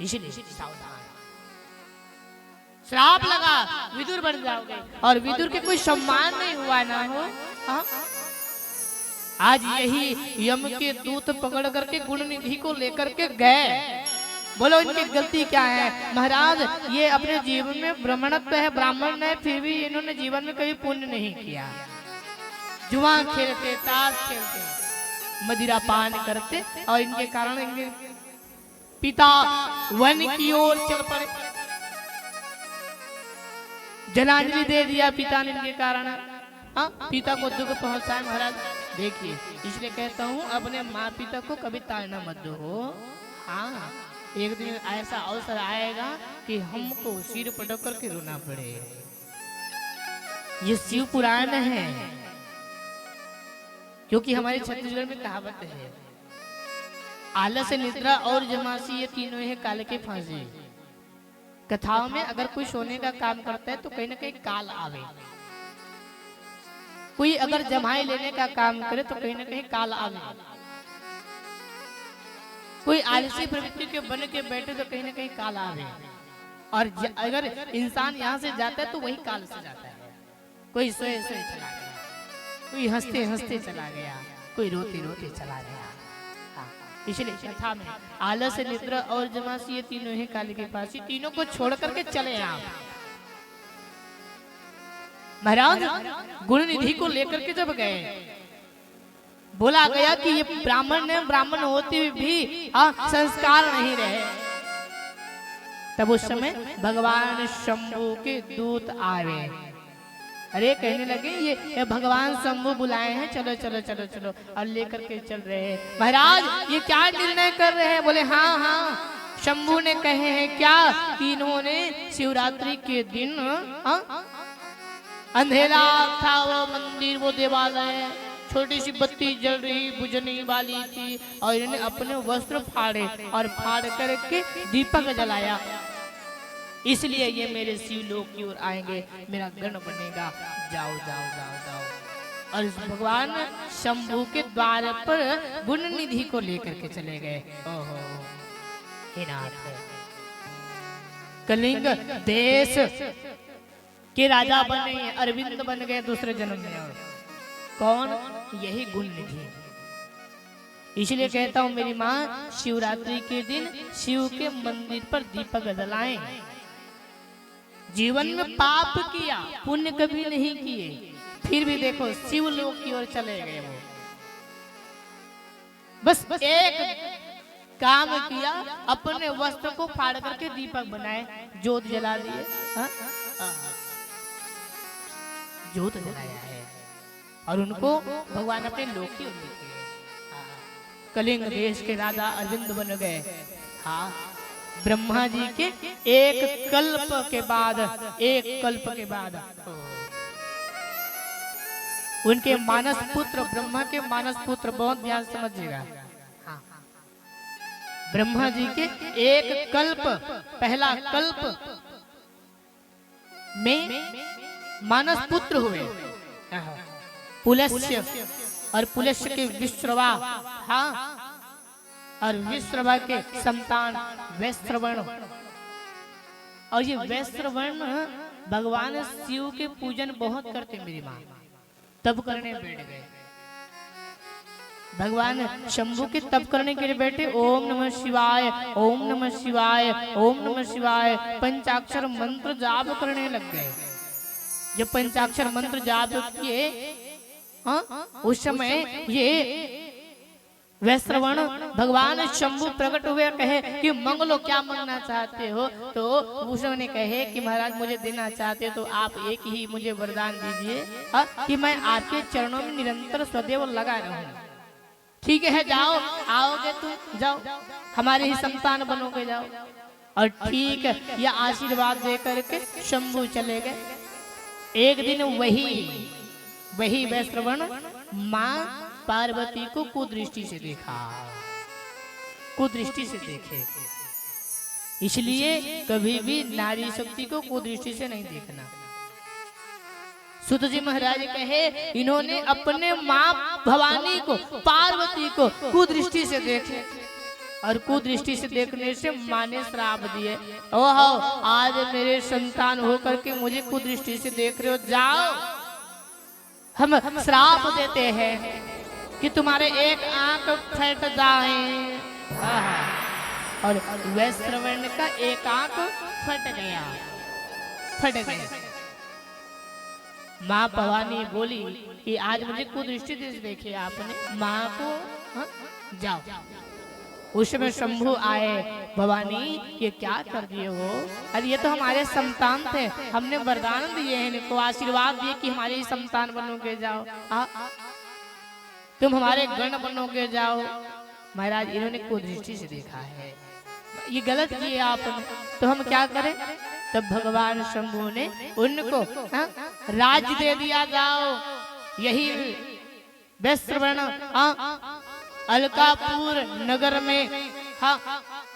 इसलिए सावधान। श्राप लगा विदुर बन जाओगे, और विदुर के कोई सम्मान नहीं हुआ ना हो। हाँ? आज यही यम के दूत पकड़ करके गुण निधि को लेकर के गए। बोलो इनकी गलती क्या है? महाराज ये अपने जीवन में ब्राह्मणत्व है, ब्राह्मण है, फिर भी इन्होंने जीवन में कभी पुण्य नहीं किया। जुआ खेलते, ताश खेलते, मदिरा पान करते, और इनके कारण इनके पिता वन की ओर चल पड़े। जलांजलि दे दिया पिता ने इनके कारण। हाँ, पिता को दुख पहुंचाए महाराज। देखिए, इसलिए कहता हूँ अपने माँ पिता को कभी ताड़ना मत दो। हाँ, एक दिन ऐसा अवसर आएगा कि हमको सिर पटक करके रोना पड़े। ये शिव पुराण है, क्योंकि हमारे छत्तीसगढ़ में कहावत है, आलस, निद्रा और जमासी ये तीनों है काल के फांसी। कथाओं में अगर कोई सोने का काम करता है तो कहीं ना कहीं काल आवे। कोई अगर जमाई लेने का काम करे तो कहीं ना कहीं काल आवे। कोई आलसी प्रवृत्ति के बन के बैठे तो कहीं ना कहीं काल आवे। और अगर इंसान यहाँ से जाता है तो वही काल से जाता है। कोई सोए सोए चला गया, कोई हंसते हंसते चला गया, कोई रोते रोते चला गया। इसलिए कथा में आलस, निद्रा और जमासी ये तीनों हैं काल के पास। ये तीनों को छोड़ करके चले आप। महाराज गुण निधि को लेकर के जब गए, बोला गया कि ये ब्राह्मण है, ब्राह्मण होते हुए भी संस्कार नहीं रहे। तब उस समय भगवान शंभु के दूत आए। अरे कहने लगे ये भगवान शंभु बुलाए हैं, चलो चलो चलो चलो, और लेकर के चल रहे हैं। महाराज ये क्या निर्णय कर रहे हैं? बोले हाँ हाँ, शंभु ने कहे हैं क्या कि इन्होंने शिवरात्रि के दिन अंधेरा था वो मंदिर, वो देवालय, छोटी सी बत्ती जल रही बुझने वाली थी, और इन्होंने अपने वस्त्र फाड़े और फाड़ करके दीपक जलाया। इसलिए ये मेरे शिवलोक की ओर आएंगे, मेरा गण बनेगा। जाओ जाओ जाओ जाओ। और भगवान शंभु के द्वार पर गुण निधि को लेकर के चले गए। ओहो, हे नाथ, कलिंग देश के राजा बने, अरविंद बन गए दूसरे जन्म में। और कौन? यही गुण निधि। इसलिए कहता हूँ मेरी माँ, शिवरात्रि के दिन शिव के मंदिर पर दीपक जलाएं। जीवन में पाप किया, पुण्य कभी नहीं किए, फिर भी देखो शिव लोक की ओर चले गए वो। बस एक काम किया, अपने वस्त्र को फाड़ करके दीपक बनाए, जोत जला दिए। जोत जलाया है और उनको भगवान अपने लोक की ओर ले गए। कलिंग देश के राजा अरविंद बन गए। हाँ, ब्रह्मा जी के एक कल्प के बाद उनके मानस पुत्र, ब्रह्मा के मानस पुत्र, बहुत ध्यान समझिएगा। ब्रह्मा जी के एक कल्प, पहला कल्प में मानस पुत्र हुए पुलस्त्य, और पुलस्त्य के विश्रवा, हाँ, और विश्रवा के संतान वैश्रवण। और ये वैश्रवण भगवान शिव के पूजन बहुत करते मेरी माँ, तब करने बैठ गए। भगवान शंभु के तप करने के लिए बैठे। ओम नमः शिवाय, ओम नमः शिवाय, ओम नमः शिवाय, पंचाक्षर मंत्र जाप करने लग गए। जब पंचाक्षर मंत्र जाप किए, उस समय ये वैश्रवण भगवान शंभु प्रकट हुए, कहे कि मंगलो, क्या मांगना चाहते हो? तो उसने कहे कि महाराज मुझे देना चाहते हो तो आप एक ही मुझे वरदान दीजिए कि मैं आपके चरणों में निरंतर सदैव लगा रहूं। ठीक है, जाओ, आओगे तुम, जाओ, हमारे ही संतान बनोगे, जाओ। और ठीक है, यह आशीर्वाद दे करके शंभु चले गए। एक दिन वही वैश्रवण माँ पार्वती को कुदृष्टि से देखा, कुदृष्टि से देखे। इसलिए कभी भी नारी शक्ति को कुदृष्टि से नहीं देखना। सूत जी महाराज कहे इन्होंने अपने माँ भवानी को, पार्वती को कुदृष्टि से देखे, और कुदृष्टि से देखने से माँ ने श्राप दिए, ओह आज मेरे संतान होकर के मुझे कुदृष्टि से देख रहे हो, जाओ हम श्राप देते हैं कि तुम्हारे एक आंख फट जाए। और वैश्रवण का एक आंख फट गया, फट गया। माँ भवानी बोली कि आज मुझे कुदृष्टि से देखे आपने, माँ को जाओ। उस समय शंभु आए, भवानी ये क्या कर दिए हो? अरे ये तो हमारे संतान थे, हमने वरदान दिए हैं इनको, आशीर्वाद दिए कि हमारे संतान बनोगे, जाओ तुम हमारे गण बनोगे, जाओ। महाराज इन्होंने कुदृष्टि से देखा है, ये गलत किए आपने, तो हम क्या करें? तब भगवान शंभु ने उनको राज्य दे दिया, जाओ यही वैश्रवण अलकापुर नगर में,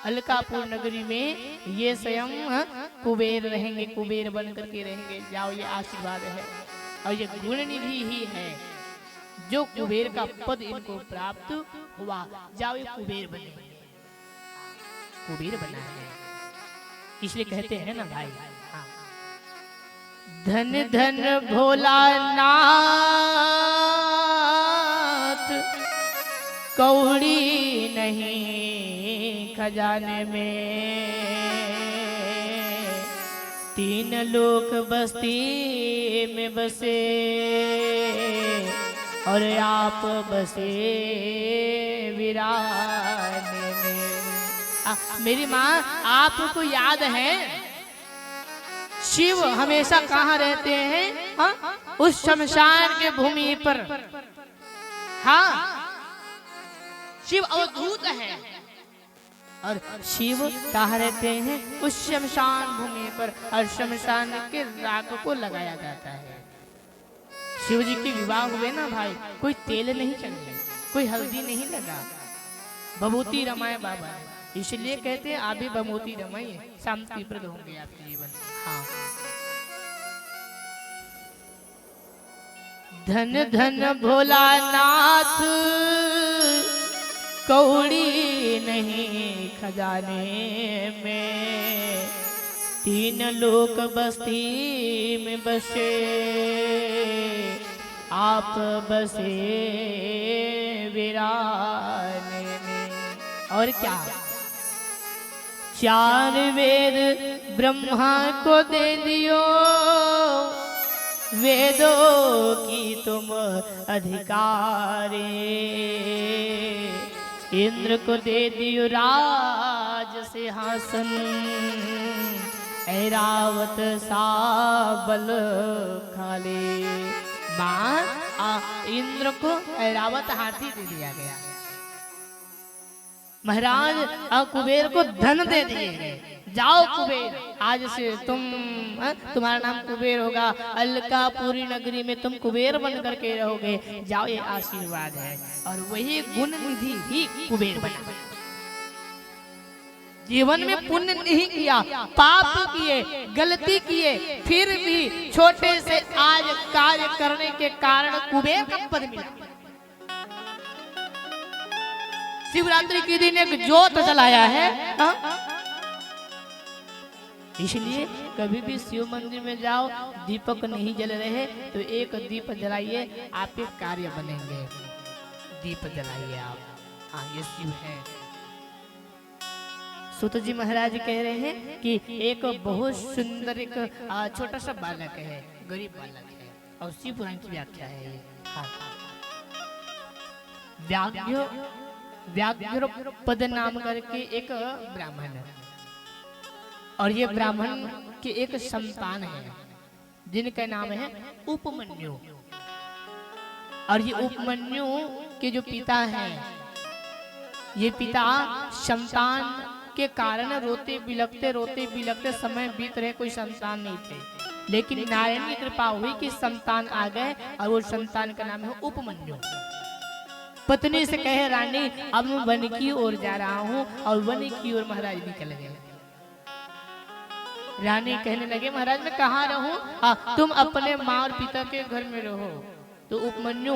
अलकापुर नगरी में ये स्वयं कुबेर रहेंगे, कुबेर बन करके रहेंगे, जाओ ये आशीर्वाद है। और ये गुण निधि ही है जो कुबेर का पद इनको प्राप्त हुआ, जाओ ये कुबेर बने, कुबेर बना है। इसलिए कहते हैं ना भाई, धन धन भोलानाथ कौड़ी नहीं खजाने में, तीन लोक बस्ती में बसे और आप बसे वीराने में। मेरी माँ आपको याद है शिव हमेशा कहाँ रहते हैं? उस शमशान के भूमि पर। हाँ, शिव अवधूत है और शिव कहाँ रहते हैं? उस शमशान भूमि पर, और शमशान के राख को लगाया जाता है। शिव जी के विवाह हुए ना भाई, कोई तेल नहीं चढ़े, कोई हल्दी नहीं लगा, बभूति रमाए बाबा, इसलिए कहते हैं आप भी बभूति रमाइए, शांतिप्रद होंगे आपके जीवन। हाँ, धन धन भोलानाथ कौड़ी नहीं खजाने में, तीन लोक बस्ती में बसे आप बसे वीराने में। और क्या, चार वेद ब्रह्मा को दे दियो, वेदों की तुम अधिकारी, इंद्र को दे दियो राज सिंहासन, ऐरावत सा बल खाले। माँ इंद्र को ऐरावत हाथी दे दिया गया, महाराज कुबेर को धन दे दिए गए, जाओ कुबेर आज से तुम्हारा नाम कुबेर होगा, अलकापुरी नगरी में तुम कुबेर बन करके रहोगे, जाओ ये आशीर्वाद है। और वही गुण निधि ही कुबेर बना। जीवन में पुण्य नहीं किया, पाप किए, गलती किए, फिर भी छोटे से आज कार्य करने के कारण कुबेर का पद मिला। शिवरात्रि के दिन एक ज्योत जलाया है, इसलिए कभी भी शिव मंदिर में जाओ, दीपक नहीं जल रहे तो एक दीप जलाइए, आपके कार्य बनेंगे। दीप जलाइए आप, हाँ ये शिव है। सूत जी महाराज कह रहे हैं कि एक बहुत सुंदर एक छोटा सा बालक है, गरीब बालक है, और शिव पुराण की व्याख्या है ये। हाँ, व्याघ्र पद नाम करके एक ब्राह्मण है, और ये ब्राह्मण के एक संतान है जिनका नाम है उपमन्यु। और ये उपमन्यु के जो पिता हैं, ये पिता संतान के कारण रोते बिलखते समय बीत रहे, कोई संतान नहीं थे, लेकिन नारायण की कृपा हुई कि संतान आ गए, और वो संतान का नाम है उपमन्यु। पत्नी से कहे रानी अब मैं वन की ओर जा रहा हूँ, और वन की ओर महाराज निकल गए। रानी कहने लगे महाराज मैं कहाँ रहूं? तुम अपने माँ और पिता के घर में रहो। तो उपमन्यु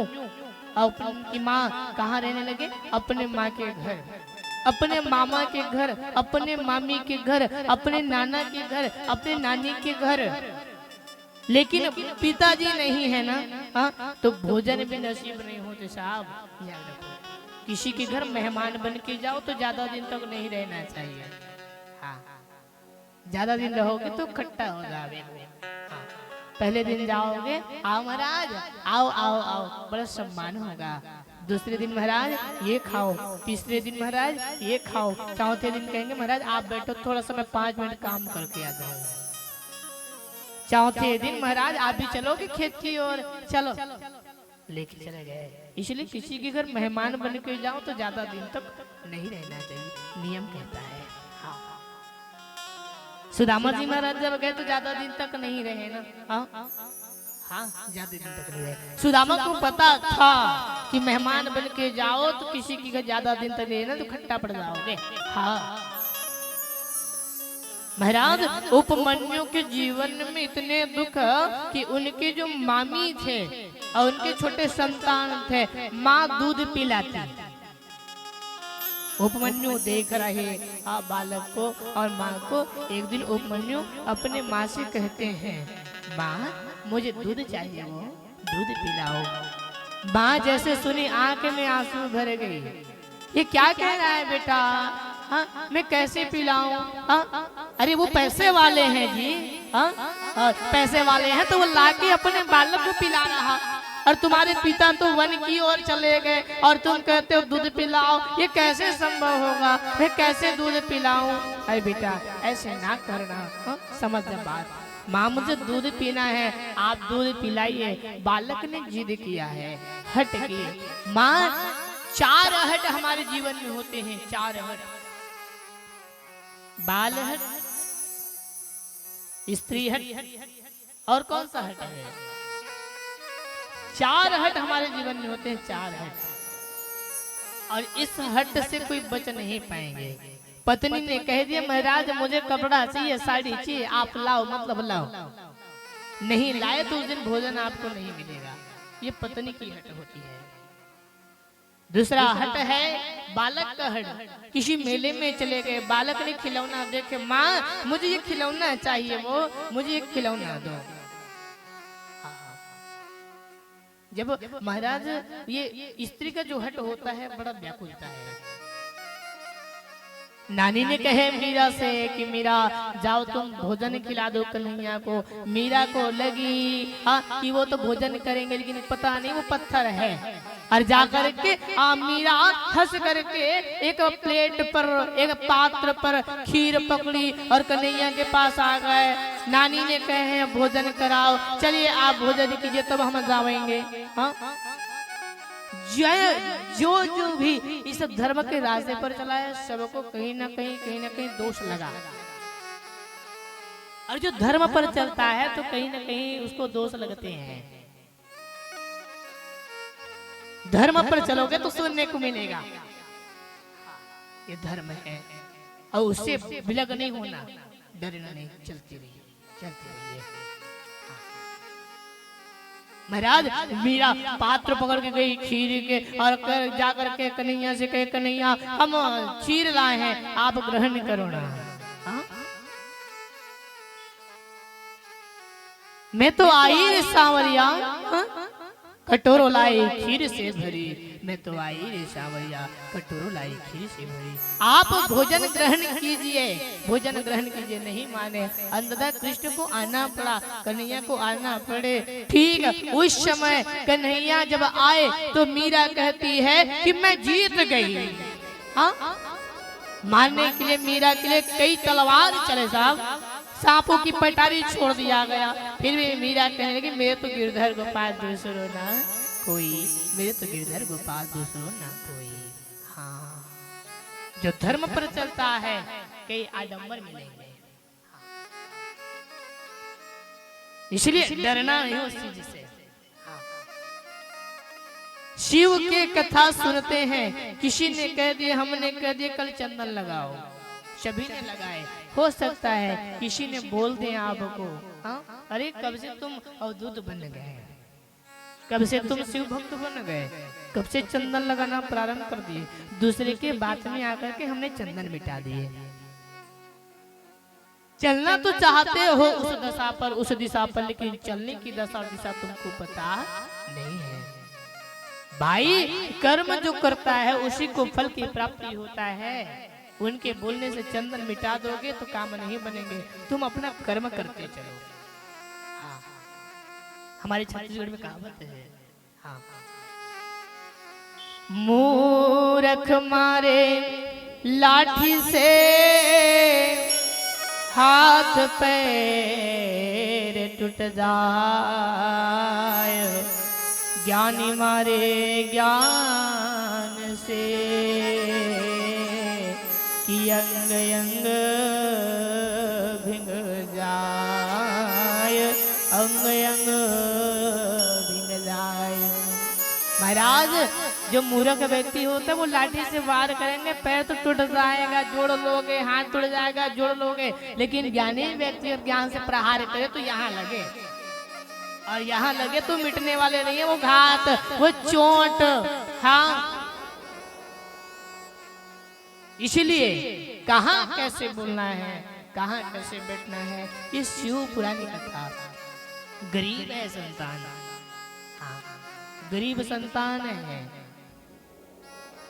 और उनकी माँ कहाँ रहने लगे? अपने माँ के घर, अपने मामा के घर, अपने मामी के घर, अपने नाना के घर, अपने नानी के घर। लेकिन पिताजी नहीं है ना, तो भोजन भी नसीब नहीं होते साहब, याद रखो। किसी के घर मेहमान बन के जाओ तो ज्यादा दिन तक नहीं रहना चाहिए। हाँ, ज्यादा दिन रहोगे तो खट्टा हो जाओगे। पहले दिन जाओगे, आओ महाराज, आओ आओ आओ, बड़ा सम्मान होगा। दूसरे दिन महाराज ये खाओ, तीसरे दिन महाराज ये खाओ, चौथे दिन कहेंगे महाराज आप बैठो थोड़ा सा मैं 5 मिनट काम करके आ जाऊँ। चौथे दिन महाराज आप भी चलोगे खेत की ओर? चलो, लेके चले गए। इसलिए किसी के घर मेहमान बन के जाओ तो ज्यादा दिन तक नहीं रहना चाहिए, नियम कहता है। हाँ, सुदामा जी महाराज जब गए तो ज्यादा दिन तक नहीं रहे ना। हाँ, ज्यादा दिन तक नहीं रहे। सुदामा को पता था कि मेहमान बन के जाओ तो किसी की घर ज्यादा दिन तक रहना तो खट्टा पड़ जाओगे। हाँ महाराज, उपमन्यु के जीवन में इतने दुख कि उनके जो मामी थे और उनके छोटे संतान थे, माँ दूध पिलाती। उपमन्यु देख रहे बालक को और माँ को। एक दिन उपमन्यु अपने माँ से कहते हैं माँ मुझे दूध चाहिए, वो दूध पिलाओ। माँ जैसे सुनी आंख में आंसू भर गई। ये क्या कह रहा है बेटा? हाँ, मैं कैसे पिलाऊं? हाँ, अरे वो पैसे वाले हैं जी। हाँ, पैसे वाले हैं तो वो लाके अपने बालक को पिला रहा, और तुम्हारे पिता तो वन की ओर चले गए और तुम कहते हो दूध पिलाओ। ये कैसे संभव होगा? मैं कैसे दूध पिलाऊं? अरे बेटा ऐसे ना करना, समझ जा बात। माँ मुझे दूध पीना है, आप दूध पिलाइए। बालक ने जिद किया है, हट की। माँ 4 हट हमारे जीवन में होते हैं, 4 हट। बाल हट, स्त्री हट, और कौन सा हट है? 4 हट हमारे जीवन में होते हैं, 4 हट। और इस हट से कोई बच नहीं पाएंगे। पत्नी ने कह दिया महाराज मुझे कपड़ा चाहिए, साड़ी चाहिए, आप लाओ, मतलब लाओ। नहीं लाए तो उस दिन भोजन आपको नहीं मिलेगा। ये पत्नी की हट होती है। दूसरा हट है बालक का हट। किसी मेले में चले गए, बालक ने खिलौना देखे, माँ मुझे ये खिलौना चाहिए, वो मुझे ये खिलौना दो। जब महाराज ये स्त्री का जो हट होता है बड़ा व्याकुलता है। नानी ने कहे मीरा से कि मीरा जाओ तुम भोजन खिला दो कन्हैया को। मीरा को लगी कि वो तो भोजन करेंगे, लेकिन पता नहीं वो पत्थर है। और जाकर के मीरा हंस करके एक प्लेट पर, एक पात्र पर खीर पकड़ी और कन्हैया के पास आ गए। नानी ने कहे भोजन कराओ, चलिए आप भोजन कीजिए तब हम जाएंगे। जो भी इस धर्म के रास्ते पर चला है सबको कहीं ना कहीं दोष लगा। और जो धर्म पर चलता है तो कहीं ना कहीं उसको दोष लगते हैं। धर्म पर चलोगे तो सुनने को मिलेगा, ये धर्म है। और उससे विलग नहीं होना, डरना नहीं, चलती रहिए, चलती रहिए। महाराज मीरा पात्र पकड़ के गई खीर के, और जाकर के कन्हैया से कहे कन्हैया हम खीर लाए हैं, आप ग्रहण करो ना। मैं तो आई रे सांवरिया, कटोरो लाई खीर से भरी। मैं तो आई रे सांवरिया, कटोरो लाई खीर से भरी। आप भोजन ग्रहण कीजिए, भोजन ग्रहण कीजिए। नहीं माने, अंततः कृष्ण को आना पड़ा, कन्हैया को आना पड़े। ठीक उस समय कन्हैया जब आए तो मीरा कहती है कि मैं जीत गई। मारने के लिए मीरा के लिए कई तलवार चले साहब, सांपों की पटारी छोड़ दिया गया। फिर भी मीरा कहने लगी मेरे तो गिरधर गोपाल दूसरो ना कोई, मेरे तो गिरधर गोपाल दूसरो ना कोई। हाँ, जो धर्म पर चलता है कई आडंबर मिलेंगे। इसलिए डरना नहीं उस चीज से। शिव के कथा सुनते हैं, किसी ने कह दिया, हमने कह दिया कल चंदन लगाओ, सभी ने लगाए। हो सकता है किसी ने बोल दिया आपको, हाँ अरे कब से तुम अवधूत बन गए, कब से तुम शिव भक्त बन गए, कब से चंदन लगाना प्रारंभ कर दिए। दूसरे के बात में आकर के हमने चंदन मिटा दिए। चलना तो चाहते हो उस दशा पर, उस दिशा पर, लेकिन चलने की दशा दिशा तुमको पता नहीं है। भाई कर्म जो करता है उसी को फल की प्राप्ति होता है। उनके बोलने से चंदन मिटा दोगे तो काम नहीं बनेंगे, तुम अपना कर्म करते चलो। हाँ। हमारे छत्तीसगढ़ में कहावत है, हाँ, मूर्ख मारे लाठी से हाथ पैर टूट जाए, ज्ञानी मारे ज्ञान से कि अंग अंग भिंग जाए, अंग अंग भिंग जाए। महाराज जो मूर्ख व्यक्ति होता है वो लाठी से वार करेंगे, पैर तो टूट जाएगा, जोड़ लोगे, हाथ टूट जाएगा, जोड़ लोगे, लेकिन ज्ञानी व्यक्ति ज्ञान से प्रहार करे तो यहाँ लगे, और यहाँ लगे तो मिटने वाले नहीं है वो घात, वो चोट। हाँ, इसलिए कहाँ कैसे बोलना है, कहाँ कैसे बैठना है, ये शिव पुरानी कथा। गरीब है संतान, हाँ, गरीब संतान है।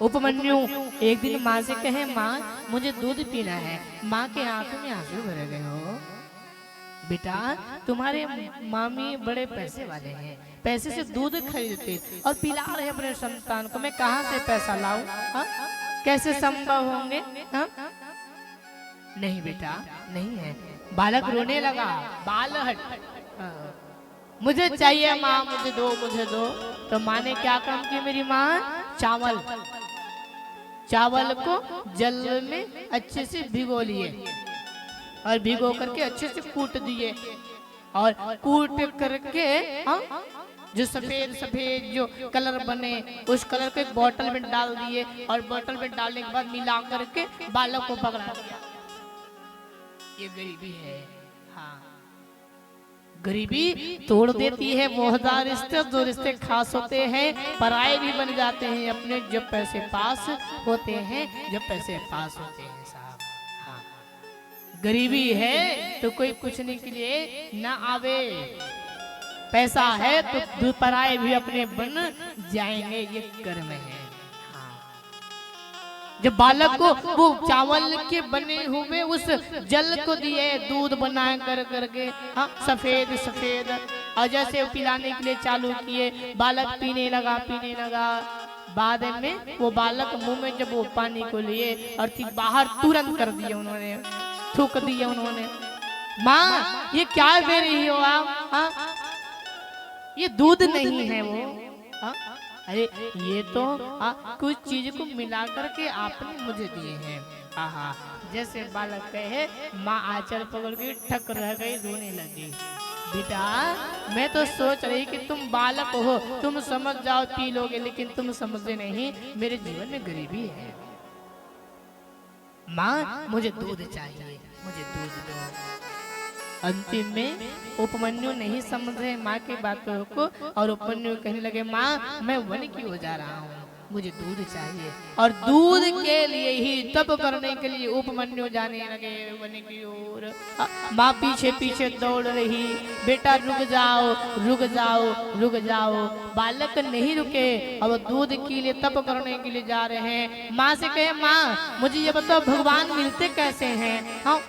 उपमन्यु एक दिन माँ से कहे, माँ मुझे दूध पीना है। माँ के आंखों में आंसू भर गए। हो बेटा, तुम्हारे मामी बड़े पैसे वाले हैं, पैसे से दूध खरीदते और पिला रहे अपने संतान को, मैं कहाँ से पैसा लाऊं? कैसे संभव होंगे? हा? नहीं बेटा, नहीं है। बालक रोने लगा, बाल हट, मुझे चाहिए माँ, मुझे दो, मुझे दो। तो माँ ने क्या काम किया मेरी माँ? चावल को जल में अच्छे से भिगो लिए और भिगो करके अच्छे से कूट दिए, और कूट करके जो सफेद सफेद जो कलर बने उस कलर को एक बोतल में डाल दिए, और बोतल में डालने के बाद मिला करके बालक को पकड़ा दिया। ये गरीबी है। हाँ, गरीबी तोड़ देती है। वो हजार रिश्ते, दो रिश्ते खास होते हैं, पराये भी बन जाते हैं अपने जब पैसे पास होते हैं, जब पैसे पास होते हैं साहब। हाँ, गरीबी है तो कोई पूछने के लिए ना आवे, पैसा है तो पराये भी अपने बन जाएंगे, ये कर्म है। जब बालक को वो चावल के बने हुए उस जल को दिए, दूध बना कर करके, हाँ, सफेद सफेद, और जैसे पिलाने के लिए चालू किए, बालक पीने लगा, पीने लगा। बाद में वो बालक मुंह में जब वो पानी को लिए और ठीक बाहर तुरंत कर दिए उन्होंने, थूक दिए उन्होंने। माँ ये क्या दे रही हो आप? हाँ, ये दूध नहीं है वो, हाँ? अरे ये तो कुछ चीज को मिला करके आपने मुझे दिए हैं। आहा, जैसे बालक कहे, माँ आंचल पकड़ के ठक रह गई, रोने लगी। बेटा मैं तो सोच रही कि तुम बालक हो, तुम समझ जाओ, पी लोगे, लेकिन तुम समझते नहीं, मेरे जीवन में गरीबी है। माँ मुझे दूध चाहिए, मुझे दूध दो। अंतिम में उपमन्यु नहीं समझे माँ की बातों को, और उपमन्यु कहने लगे, माँ मैं वन की हो जा रहा हूँ, मुझे दूध चाहिए। और दूध के लिए ही, तप करने के लिए उपमन्यु जाने लगे वन की ओर। माँ पीछे पीछे दौड़ रही, बेटा रुक जाओ, रुक जाओ, रुक जाओ। बालक नहीं रुके, अब दूध के लिए, तप करने के लिए जा रहे हैं। माँ से कहे, माँ मुझे ये बताओ, भगवान मिलते कैसे हैं? हाँ,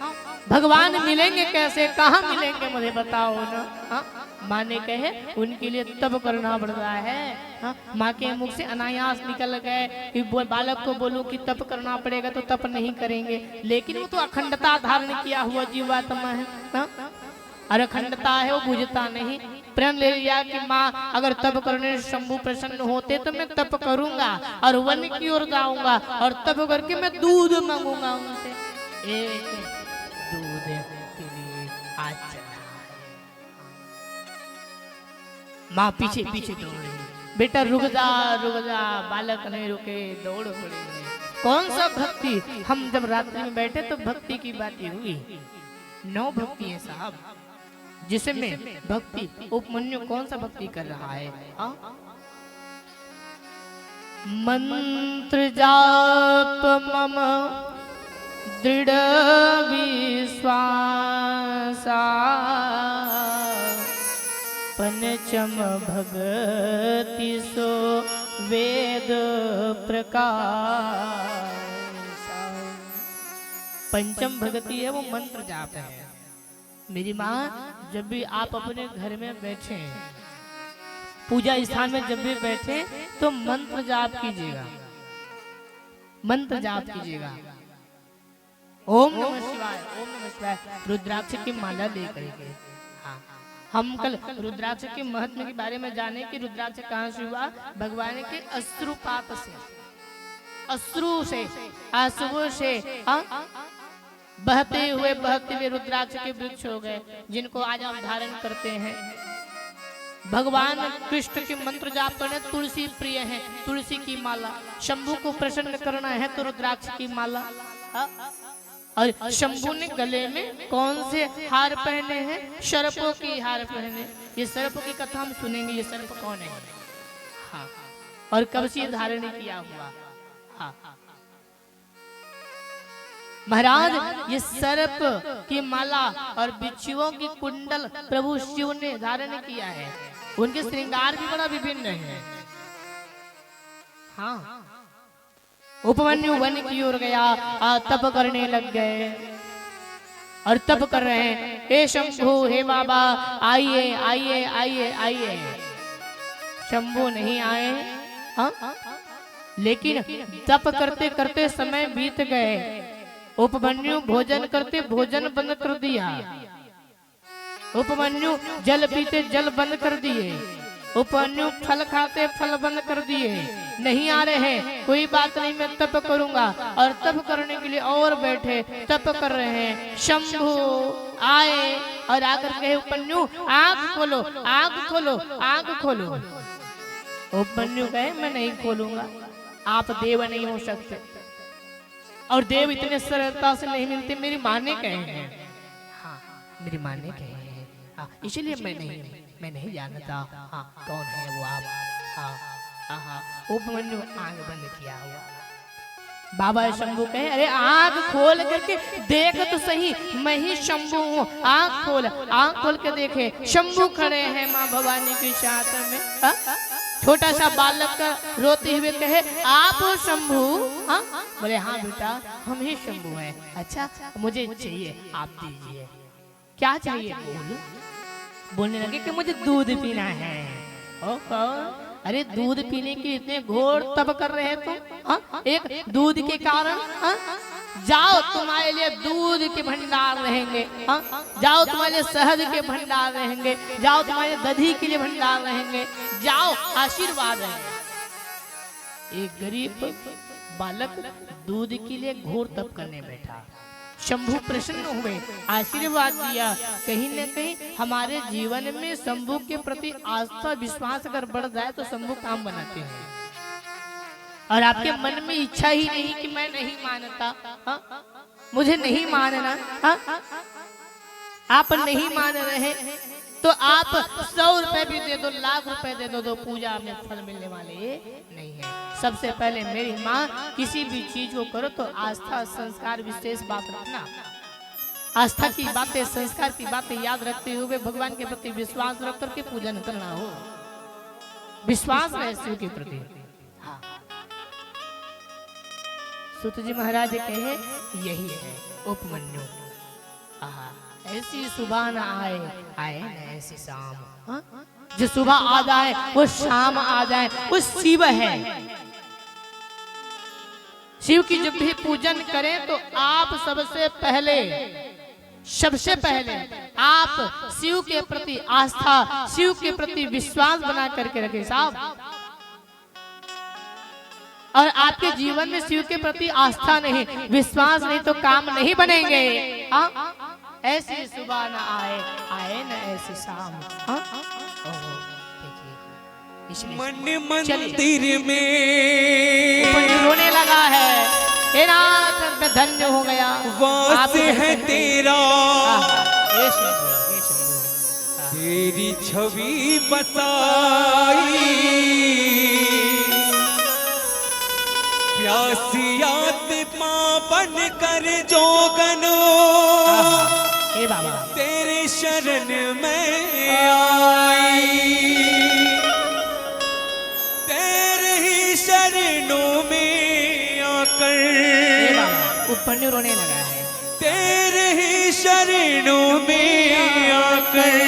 भगवान मिलेंगे कैसे, कहाँ मिलेंगे, मुझे बताओ ना। हाँ, माँ ने कहे, उनके लिए तप करना पड़ता है। हाँ, माँ के मुख से अनायास निकल गए कि बालक को बोलूं कि तप करना पड़ेगा तो तप नहीं करेंगे, लेकिन वो तो अखंडता धारण किया हुआ जीवात्मा है। हाँ, और अखंडता है, वो बुझता नहीं। प्रण ले लिया कि माँ अगर तप करने से शंभु प्रसन्न होते तो मैं तप करूंगा और वन की ओर जाऊंगा, और तप करके मैं दूध मांगूंगा उनसे। एक दूध के लिए आज चला है। माँ पीछे पीछे दौड़ रही, बेटा रुक जा, बालक नहीं रुके, दौड़ पड़े। कौन सा भक्ति? हम जब रात्रि में बैठे तो भक्ति की बातें हुई। 9 भक्ति है साहब, जिसमें भक्ति उपमन्यु कौन सा भक्ति कर रहा है? मंत्र जाप मम दृढ़ विश्वासा, पंचम भगति सो वेद प्रकाश। पंचम भक्ति है वो मंत्र जाप है। मेरी माँ, जब भी आप अपने घर में बैठे, पूजा स्थान में जब भी बैठे तो मंत्र जाप कीजिएगा, मंत्र जाप कीजिएगा। ओम नमः शिवाय, ओम नमः शिवाय, रुद्राक्ष की माला लेकर के। हाँ, हम कल रुद्राक्ष के महत्व के बारे में जाने कि रुद्राक्ष कहाँ से हुआ? भगवान के अश्रुपात से, अश्रु से, आंसुओं से बहते हुए रुद्राक्ष के वृक्ष हो गए, जिनको आज हम धारण करते हैं। भगवान कृष्ण के मंत्र जाप करने तुलसी प्रिय है, तुलसी की माला। शंभू को प्रसन्न करना है तो रुद्राक्ष की माला। और शंभू ने गले में कौन से हार पहने हैं? सर्पों की हार पहने। ये सर्प की कथा हम सुनेंगे, ये सर्प कौन है? हाँ, और कब से धारण किया हुआ? हाँ, महाराज, ये सर्प की माला और बिच्छुओं की कुंडल प्रभु शिव ने धारण किया है। उनके श्रृंगार भी बड़ा विभिन्न है। हाँ, उपमन्यु वन की ओर गया, तप करने लग गए और तप कर रहे हैं। हे शंभु, हे बाबा, आइए आइए आइए आइए। शंभु नहीं आए। हाँ, लेकिन तप करते करते समय बीत गए। उपमन्यु भोजन करते भोजन बंद कर दिया। उपमन्यु जल पीते जल बंद कर दिए। उपमन्यु फल खाते फल बंद कर दिए। नहीं आ रहे हैं, कोई बात नहीं, मैं तप करूंगा। और तप करने के लिए और बैठे, तप कर रहे हैं। शंभु आए और आकर कहे, उपमन्यु आंख खोलो, आंख खोलो, आंख खोलो। उपमन्यु कहे, मैं नहीं खोलूंगा, आप देव नहीं हो सकते, और देव इतने सरलता से नहीं मिलते। मेरी माँ ने कहे हैं। हाँ, मेरी माँ ने कहे हैं। हाँ, इसलिए मैं नहीं जानता। हाँ, कौन है वो आप? हाँ, हाँ, उपमन्यु आंख बंद किया हुआ। बाबा शंभु कहे, अरे आंख खोल करके देख तो सही, मैं ही शंभु हूँ। आंख खोल, आंख खोल के देखे, शंभु खड़े हैं माँ भवानी के साथ में। छोटा सा बालक का रोते हुए कहे, आप हो शंभु? हाँ, बोले हाँ बेटा, हम ही शंभु हैं। अच्छा, मुझे चाहिए, आप दीजिए। क्या चाहिए? बोलने लगे कि मुझे दूध पीना है। ओहो, अरे दूध पीने के इतने घोर तप कर रहे हैं तुम? हाँ, एक दूध के कारण? हाँ, जाओ, तुम्हारे लिए दूध के भंडार रहेंगे। हाँ, जाओ, तुम्हारे लिए शहद के भंडार रहेंगे। जाओ, तुम्हारे दही के लिए भंडार रहेंगे। जाओ, आशीर्वाद है। एक गरीब बालक दूध के लिए घोर तप करने बैठा। शंभु प्रसन्न हुए, आशीर्वाद दिया। कहीं न कहीं हमारे जीवन में शंभु के प्रति आस्था विश्वास अगर बढ़ जाए तो शंभु काम बनाते हैं। और आपके मन में इच्छा ही नहीं कि मैं नहीं मानता, हाँ? मुझे नहीं मानना, हाँ? आप नहीं मान रहे तो आप 100 रुपए भी दे दो, लाख रुपए दे दो, तो पूजा में फल मिलने वाले नहीं है। सबसे पहले मेरी माँ, किसी भी चीज को करो तो आस्था संस्कार विशेष बात रखना। आस्था की बातें, संस्कार की बातें याद रखते हुए भगवान के प्रति विश्वास रख करके पूजन करना हो। विश्वास है शिव के प्रति। हाँ, सूत जी महाराज कहे, यही है उपमन्यु। ऐसी सुबह न आए, आए न ऐसी शाम। हाँ? जो सुबह आ जाए वो शाम आ जाए, वो शिव है। शिव की जब भी पूजन करें तो आप सबसे पहले आप शिव के प्रति आस्था, शिव के प्रति विश्वास बना करके रखें साहब। और आपके जीवन में शिव के प्रति आस्था नहीं, विश्वास नहीं तो काम नहीं बनेंगे। ऐसी सुबह न आए, आए न ऐसी शाम। देखिए, इसलिए मन चलिए। मंदिर में उपमन्यु रोने लगा है, हे नाथ मैं धन्य हो गया। वास आप है तेरा, ये शंभु, ये शंभु। तेरी छवि बसाई, प्यासी आत्मा बन कर जोगनो हे बाबा तेरे शरण में आई, तेरे ही शरणों में आकर हे बाबा उपमन्यु रोने लगा है। तेरे ही शरणों में आकर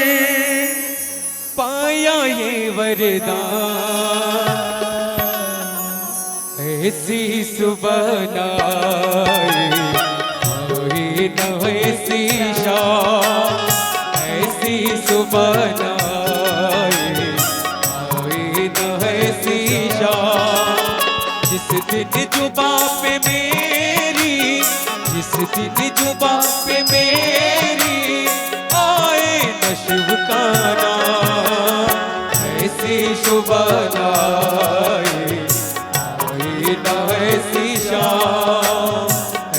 पाया ये वरदान, ऐसी सुबह आई न ऐसी शाम, ऐसी सुबह आई न ऐसी शाम, जिस दिन जुबा पे मेरी, जिस दिन जुबा पे मेरी आए न शिव का नाम, ऐसी सुबह आई न ऐसी शाम,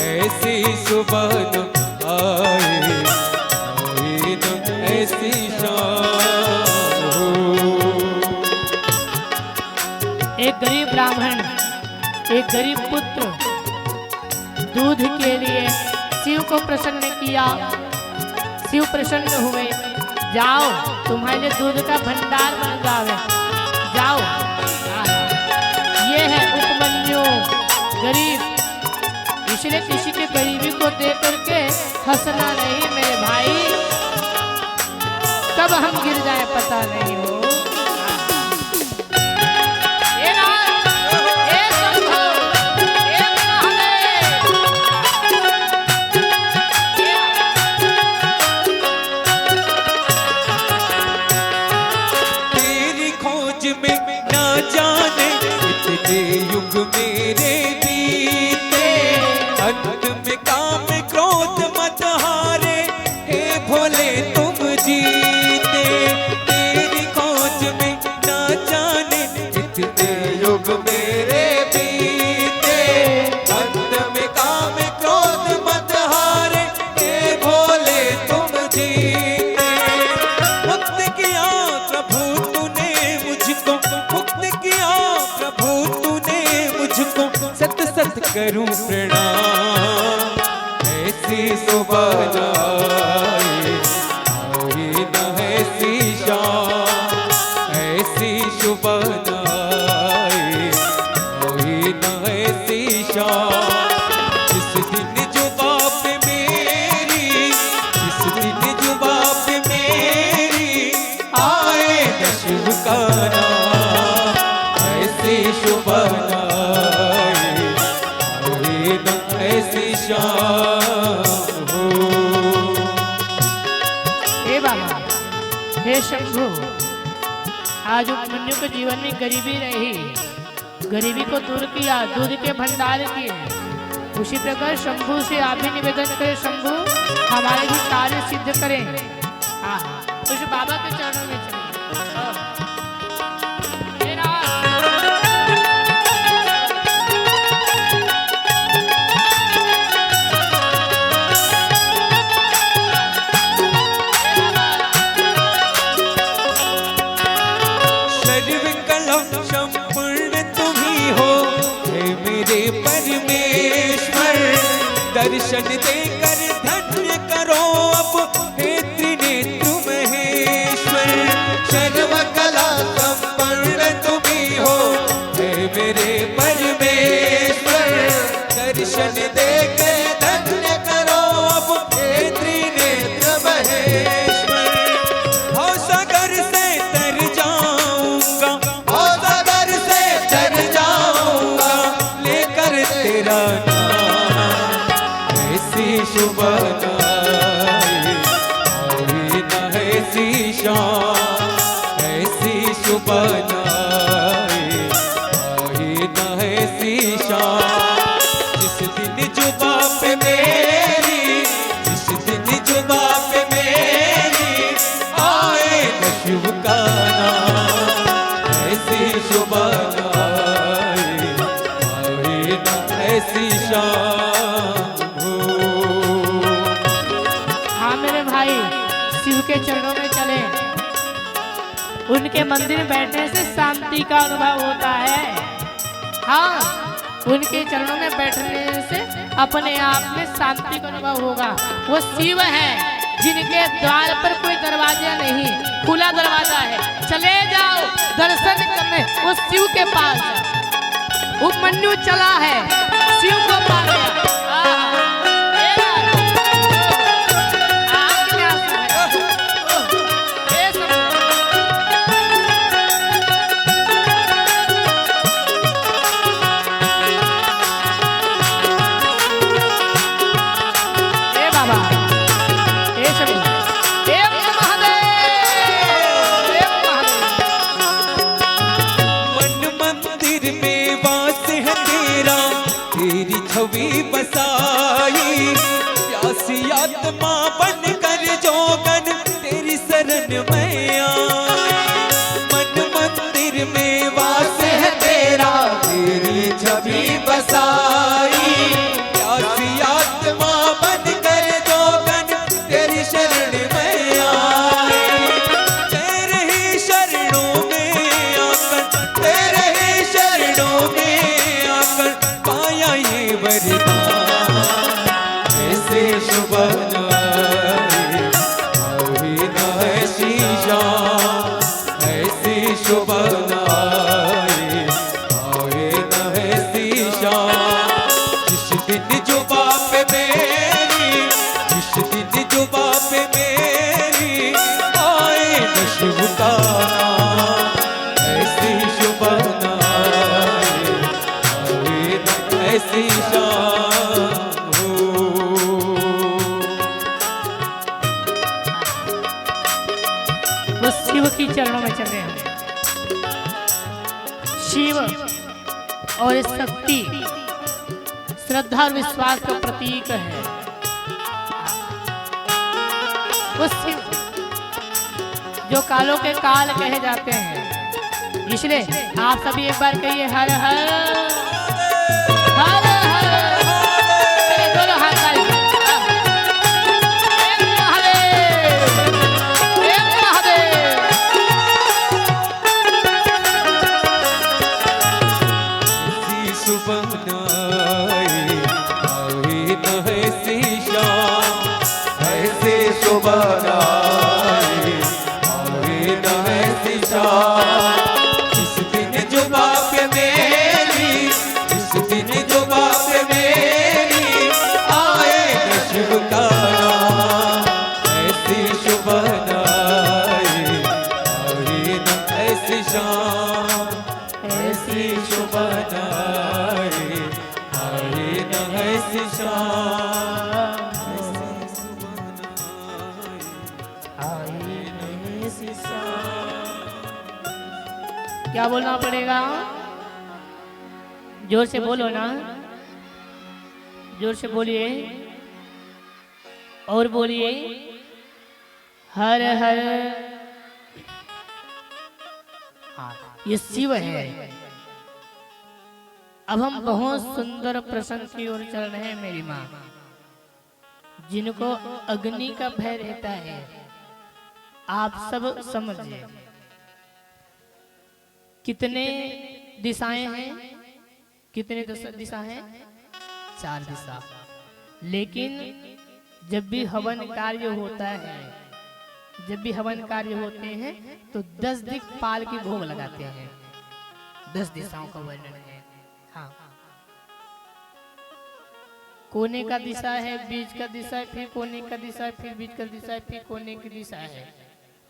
ऐसी सुबह आई न ऐसी शाम हो। एक गरीब ब्राह्मण, एक गरीब पुत्र दूध के लिए शिव को प्रसन्न किया। शिव प्रसन्न हुए, जाओ तुम्हारे दूध का भंडार बन जावे, जाओ। ये है उपमन्यु गरीब, इसलिए किसी के गरीबी को देख करके हंसना नहीं मेरे भाई, कब हम गिर जाए पता नहीं हो। युग मेरे बीते, अंत में काम क्रोध मत हारे, हे भोले तुम जीते, तेरी खोज में ना जाने कितने युग मेरे बीते, अंत में काम क्रोध मत हारे, हे भोले तुम जीते। मुक्त किया प्रभु तूने मुझको, मुक्त किया प्रभु तूने मुझको, सत सत करूं प्रणाम, ऐसी सुबह आई न ऐसी शाम, ऐसी सुबह आई न ऐसी शाम, जिस दिन जुबा पे मेरी, जिस दिन जुबा पे मेरी आए न शिव का नाम, ऐसी सुबह आई न ऐसी शाम हो। हे बाबा, हे शंभु, आज उपमन्यु के जीवन में गरीबी रही, गरीबी को दूर किया, दूध के भंडार किए। उसी प्रकार शंभु से आप भी निवेदन करें, शंभु हमारे भी कार्य सिद्ध करें। हाँ, उस बाबा के चरणों में चलिए। संपूर्ण तुम ही हो, हे मेरे परमेश्वर, दर्शन देकर धन्य करो अब, हे त्रिनेत्र महेश्वर, सर्व कला संपूर्ण तुम ही हो, हे मेरे परमेश्वर, दर्शन देकर धन्य करो अब, हे त्रिनेत्र महेश्वर। हो सागर से तर जाऊंगा, हो सागर से तर जाऊंगा, लेकर तेरा नाम, ऐसी हाँ मेरे भाई, शिव के चरणों में चले, उनके मंदिर में बैठने से शांति का अनुभव होता है। हाँ, उनके चरणों में बैठने से अपने आप में शांति का अनुभव होगा। वो शिव है जिनके द्वार पर कोई दरवाजा नहीं, खुला दरवाजा है। चले जाओ दर्शन करने वो शिव के पास। उपमन्यु चला है, शिव को पा गया। बसाई प्यासी आत्मा बन कर जोगन तेरी शरण में आई। मन मंदिर में वास है तेरा तेरी छवि बसाई प्यासी आत्मा बन कर जोगन तेरी शरण में आई। तेरे ही शरणों में आकर तेरे ही शरणों में आकर पाया ये वरदान। ऐसे शुभ ऐसी शुभ जिस दिन जो बाप मेरी जिस दिन जो बाप मेरी आए न शिव का ऐसी शुभ ऐसी वो शिव की चरणों में चल रहे हैं। शिव और शक्ति श्रद्धा और विश्वास का प्रतीक है। वो शिव जो कालों के काल कहे जाते हैं, इसलिए आप सभी एक बार कहिए हर हर हर हर। दोनों हाथ इस दिन जो बाप मेरी इस दिन जो बाप मेरी आए न शिव का ऐसी शुभ ऐसी शाम ऐसी शुभ ऐसी शाम क्या बोलना पड़ेगा? जोर से बोलो ना, जोर से बोलिए और बोलिए हर हर। हाँ, ये शिव है। अब हम बहुत सुंदर प्रसंग की ओर चल रहे हैं मेरी माँ, जिनको अग्नि का भय रहता है। आप सब समझिए कितने दिशाएं हैं, कितने दिशा हैं? 4 दिशा। लेकिन जब भी हवन कार्य होता है, जब भी हवन कार्य होते हैं तो 10 दिक्पाल की भोग लगाते हैं। 10 दिशाओं का वर्णन है। हाँ, कोने का दिशा है, बीच का दिशा है, फिर कोने का दिशा है, फिर बीच का दिशा है, फिर कोने की दिशा है,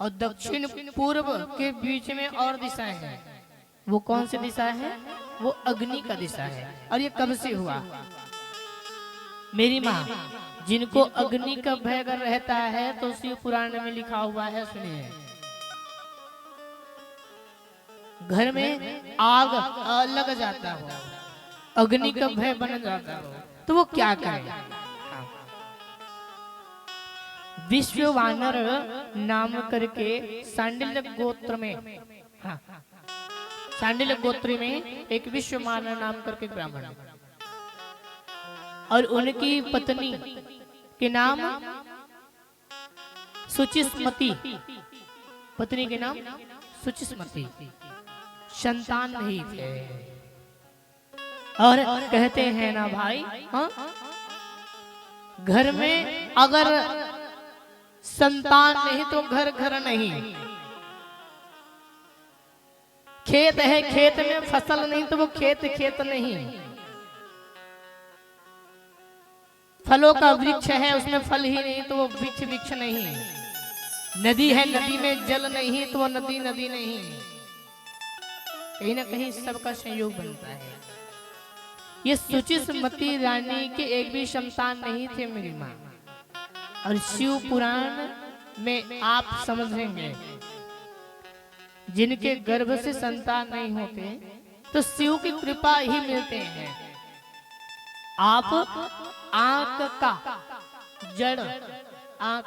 और दक्षिण पूर्व के बीच में और दिशाएं हैं। वो कौन सी दिशा है? वो अग्नि का दिशा है। और ये कब से हुआ? मेरी माँ, जिनको अग्नि का भय अगर रहता है तो शिव पुराण में लिखा हुआ है, सुनिए। घर में आग लग जाता हो, अग्नि का भय बन जाता हो, तो वो क्या करे? विश्व वानर नाम करके सांडिल्य गोत्र में, हाँ, सांडिल्य गोत्र में एक विश्व वानर नाम करके ब्राह्मण, और उनकी पत्नी के नाम सुचिस्मति, पत्नी के नाम सुचिस्मति, संतान नहीं थे। और कहते हैं ना भाई, हाँ, घर में अगर संतान नहीं तो घर घर नहीं, खेत है खेत में फसल नहीं तो वो खेत खेत नहीं, फलों का वृक्ष है उसमें फल ही नहीं तो वो वृक्ष वृक्ष नहीं, नदी है नदी में जल नहीं तो वो नदी नदी नहीं। कहीं ना कहीं सबका संयोग बनता है। ये सुचिस्मति रानी के एक भी संतान नहीं थे मेरी माँ। और शिव पुराण में आप समझेंगे जिनके गर्भ से संतान नहीं होते तो शिव की कृपा ही मिलते हैं। आप आंख का जड़, आंख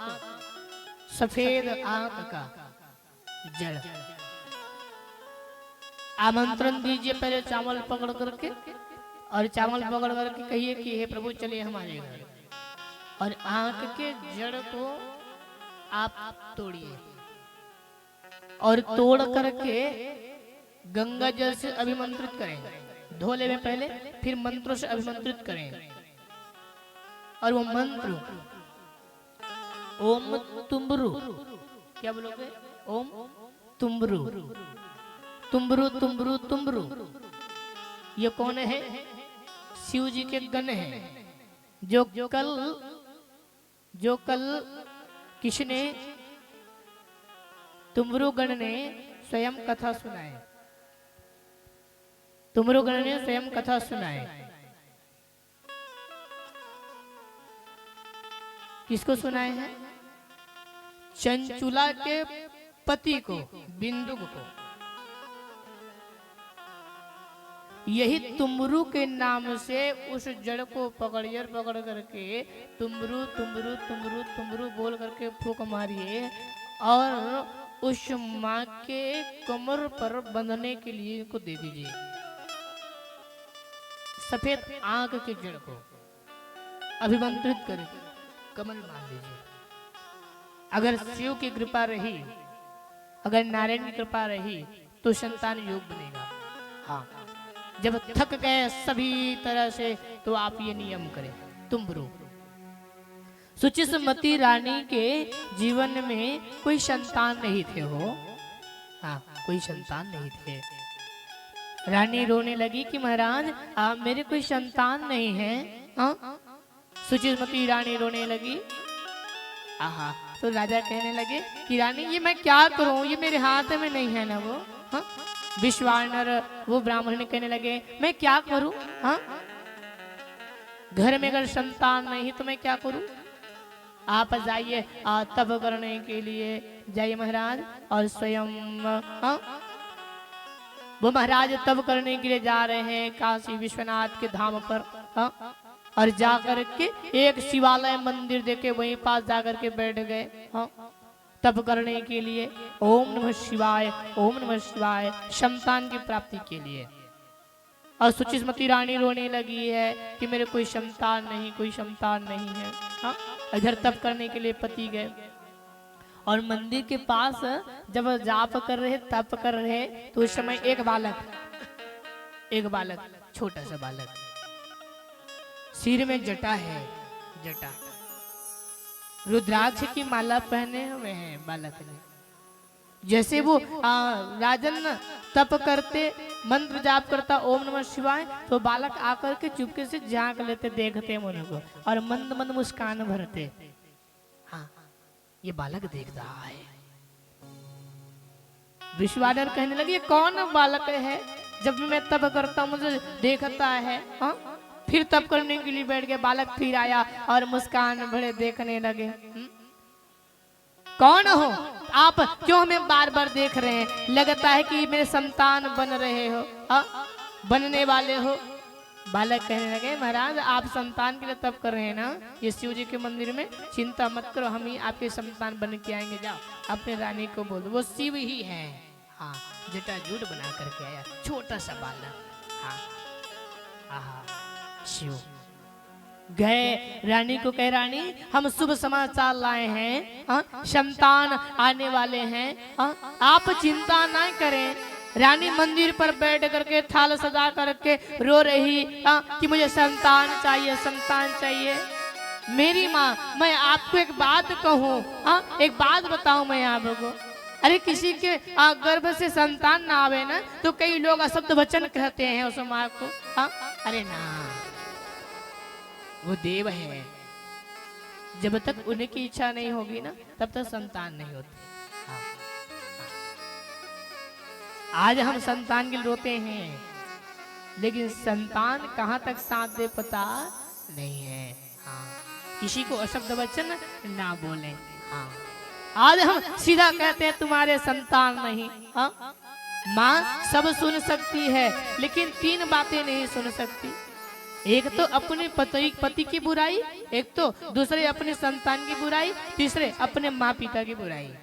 सफेद आंख का जड़, आमंत्रण दीजिए पहले चावल पकड़ करके, और चावल पकड़ करके कहिए कि हे प्रभु चलिए हमारे घर, और आंख के जड़ को आप तोड़िए और तोड़ करके गंगा जल से अभिमंत्रित करें, धोले में पहले, फिर मंत्रों से अभिमंत्रित करें। और वो मंत्र ओम तुम्बरु, क्या बोलोगे? ओम तुम्बरु, तुम्बरु तुम्बरु तुम्बरु। ये कौन है? शिव जी के गण हैं जो कल किसने? तुम्बरु गण ने स्वयं कथा सुनाए, तुम्बरु गण ने स्वयं कथा सुनाए। किसको सुनाए हैं? चंचुला के पति को, बिंदु को। यही तुम्बरु के नाम से उस जड़ को पकड़ करके तुम्बरु तुम्बरु तुम्बरु तुम्बरु बोल करके फूंक मारिए और उस माँ के कमर पर बंधने के लिए इनको दे दीजिए। सफेद आंख के जड़ को अभिमंत्रित करके कमल बांध दीजिए। अगर शिव की कृपा रही, अगर नारायण की कृपा रही तो संतान योग बनेगा। हाँ, जब थक गए सभी तरह से तो आप ये नियम करें। तुम्बरु। सुचिस्मति रानी के जीवन में कोई संतान नहीं थे हो, हाँ, कोई संतान नहीं थे। रानी रोने लगी कि महाराज मेरे कोई संतान नहीं है। हाँ, सुचिस्मति रानी रोने लगी। आहा, तो राजा कहने लगे कि रानी ये मैं क्या करूं, ये मेरे हाथ में नहीं है ना वो। हाँ, विश्वानर वो ब्राह्मण कहने लगे मैं क्या करूं? हाँ, घर में अगर संतान नहीं तो मैं क्या करूं? आप जाइए तप करने के लिए जाइए महाराज। और स्वयं हाँ, वो महाराज तप करने के लिए जा रहे हैं काशी विश्वनाथ के धाम पर। हाँ, और जाकर के एक शिवालय मंदिर देखे वहीं पास जाकर के बैठ गए। हाँ, तप करने के लिए। ओम नमः शिवाय, ओम नमः शिवाय, संतान की प्राप्ति के लिए। और सुचिस्मति रानी रोने लगी है कि मेरे कोई संतान नहीं, कोई संतान नहीं है। हाँ, इधर तप करने के लिए पति गए और मंदिर के पास जब जाप कर रहे, तप कर रहे, तो उस समय एक बालक छोटा सा बालक, सिर में जटा है, जटा, रुद्राक्ष की माला पहने हुए हैं बालक ने। जैसे वो राजन तप करते, मंत्र जाप करता ओम नमः शिवाय, तो बालक आकर के चुपके से झांक लेते, देखते मन को और मंद मंद मुस्कान भरते। हाँ, ये बालक देख रहा है। विश्वानर कहने लगे ये कौन बालक है? जब भी मैं तप करता मुझे देखता है। हाँ, फिर तप करने के लिए बैठ गए, बालक फिर आया और मुस्कान भरे देखने लगे। कौन हो आप? क्यों हमें बार बार देख रहे हैं? लगता है कि मेरे संतान बन रहे हो, बनने वाले हो। बालक कहने लगे महाराज आप संतान के लिए तप कर रहे हैं ना, ये शिव जी के मंदिर में, चिंता मत करो, हम ही आपके संतान बन के आएंगे। जाओ अपने रानी को बोल दो, वो शिव ही है। हाँ, जटाजूट बना करके आया छोटा सा बालक। हाँ, आहा, शिव। गए रानी को कहे, रानी हम शुभ समाचार लाए हैं, संतान आने वाले हैं, आप चिंता ना करें। रानी मंदिर पर बैठ करके थाल सजा करके रो रही कि मुझे संतान चाहिए, संतान चाहिए। मेरी माँ, मैं आपको एक बात कहूँ, एक बात बताऊं मैं आपको। अरे किसी के गर्भ से संतान ना आवे ना तो कई लोग अशब्द वचन कहते हैं उस माँ को। अरे ना, वो देव है, जब तक उनकी इच्छा नहीं होगी ना तब तक संतान नहीं होती। आज हम संतान के लिए रोते हैं, लेकिन संतान कहाँ तक साथ दे पता नहीं है। किसी को अशब्द वचन ना बोले। आज हम सीधा कहते हैं तुम्हारे संतान नहीं। माँ सब सुन सकती है, लेकिन 3 बातें नहीं सुन सकती। एक तो अपने पति की बुराई, एक तो दूसरे अपने संतान की बुराई, तीसरे अपने माँ पिता की बुराई।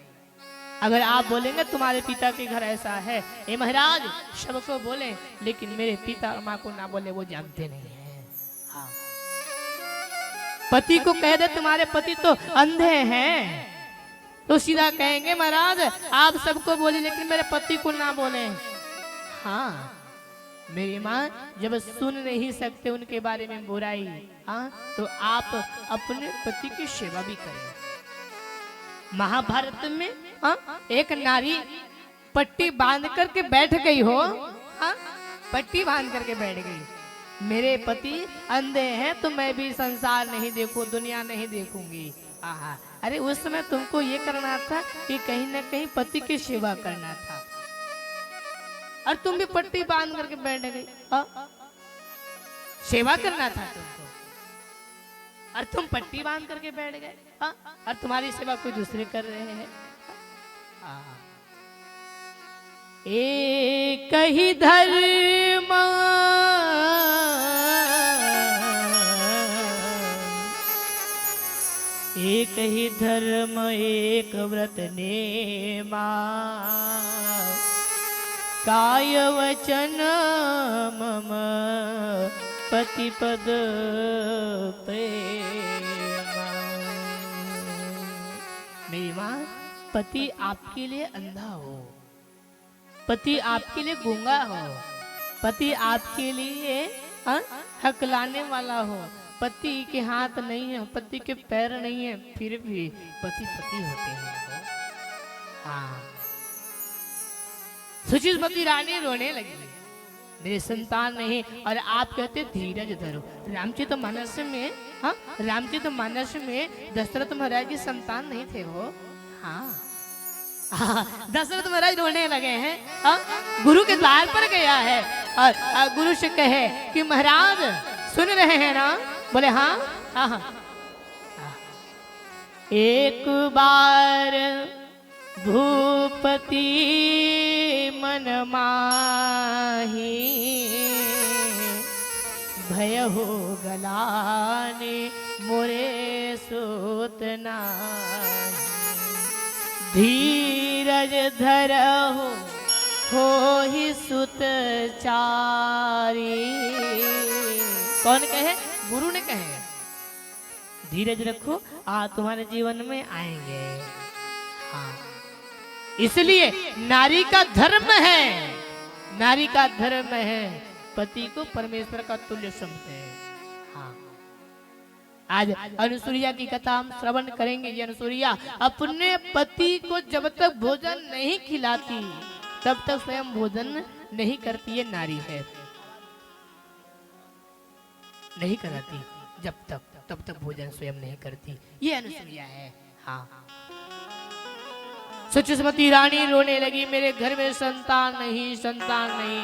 अगर आप बोलेंगे तुम्हारे पिता के घर ऐसा है, ए महाराज सबको बोले, लेकिन मेरे पिता और माँ को ना बोले, वो जानते नहीं है। हाँ। पति को कह दे तुम्हारे पति तो अंधे हैं, तो सीधा कहेंगे महाराज आप सबको बोले लेकिन मेरे पति को ना बोले। हाँ, मेरी माँ जब सुन नहीं सकते उनके बारे में बुराई, तो आप अपने पति की सेवा भी करें। महाभारत में एक नारी पट्टी बांध करके बैठ गई हो, पट्टी बांध करके बैठ गई, मेरे पति अंधे हैं तो मैं भी संसार नहीं देखूं, दुनिया नहीं देखूंगी। आहा, अरे उस समय तुमको ये करना था कि कहीं ना कहीं पति की सेवा करना था, और तुम भी पट्टी बांध करके बैठ गई। सेवा करना था तुमको, और तुम पट्टी बांध करके बैठ गए, और तुम्हारी सेवा कोई दूसरे कर रहे हैं। एक ही धर्म एक ही धर्म एक व्रत नेमा, काय वचन मम पतिपद प्रेमा। मेरी माँ, पति आपके लिए अंधा हो, पति आपके लिए गूंगा हो, पति आपके लिए हकलाने वाला हो, पति के हाथ नहीं है, पति के पैर नहीं है, फिर भी पति पति होते हैं। हाँ, सुचिस्मती रानी रोने लगी, मेरे संतान नहीं। और आप कहते धीरज धरो। रामचरितमानस में, रामचरितमानस में दशरथ महाराज की संतान नहीं थे वो। दशरथ महाराज रोने लगे हैं। गुरु के द्वार पर गया है और गुरु से कहे कि महाराज सुन रहे हैं ना? बोले हाँ हाँ हाँ। एक बार भूपति मन माही, भय हो गलाने मोरे सूत नाही। धीरज धरहु हो ही सुत चारी। कौन कहे? गुरु ने कहे धीरज रखो, तुम्हारे जीवन में आएंगे। हाँ, इसलिए नारी का धर्म है, नारी का धर्म है पति को परमेश्वर का तुल्य समझते हैं। हाँ, आज अनुसूया की कथा हम श्रवण करेंगे। ये अनुसूया अपने पति को जब तक भोजन नहीं खिलाती तब तक स्वयं भोजन नहीं करती। ये नारी है, नहीं कराती जब तक, तब तक भोजन स्वयं नहीं करती। ये अनुसूया है। हाँ, सुचिस्मती रानी रोने लगी, मेरे घर में संतान नहीं, संतान नहीं।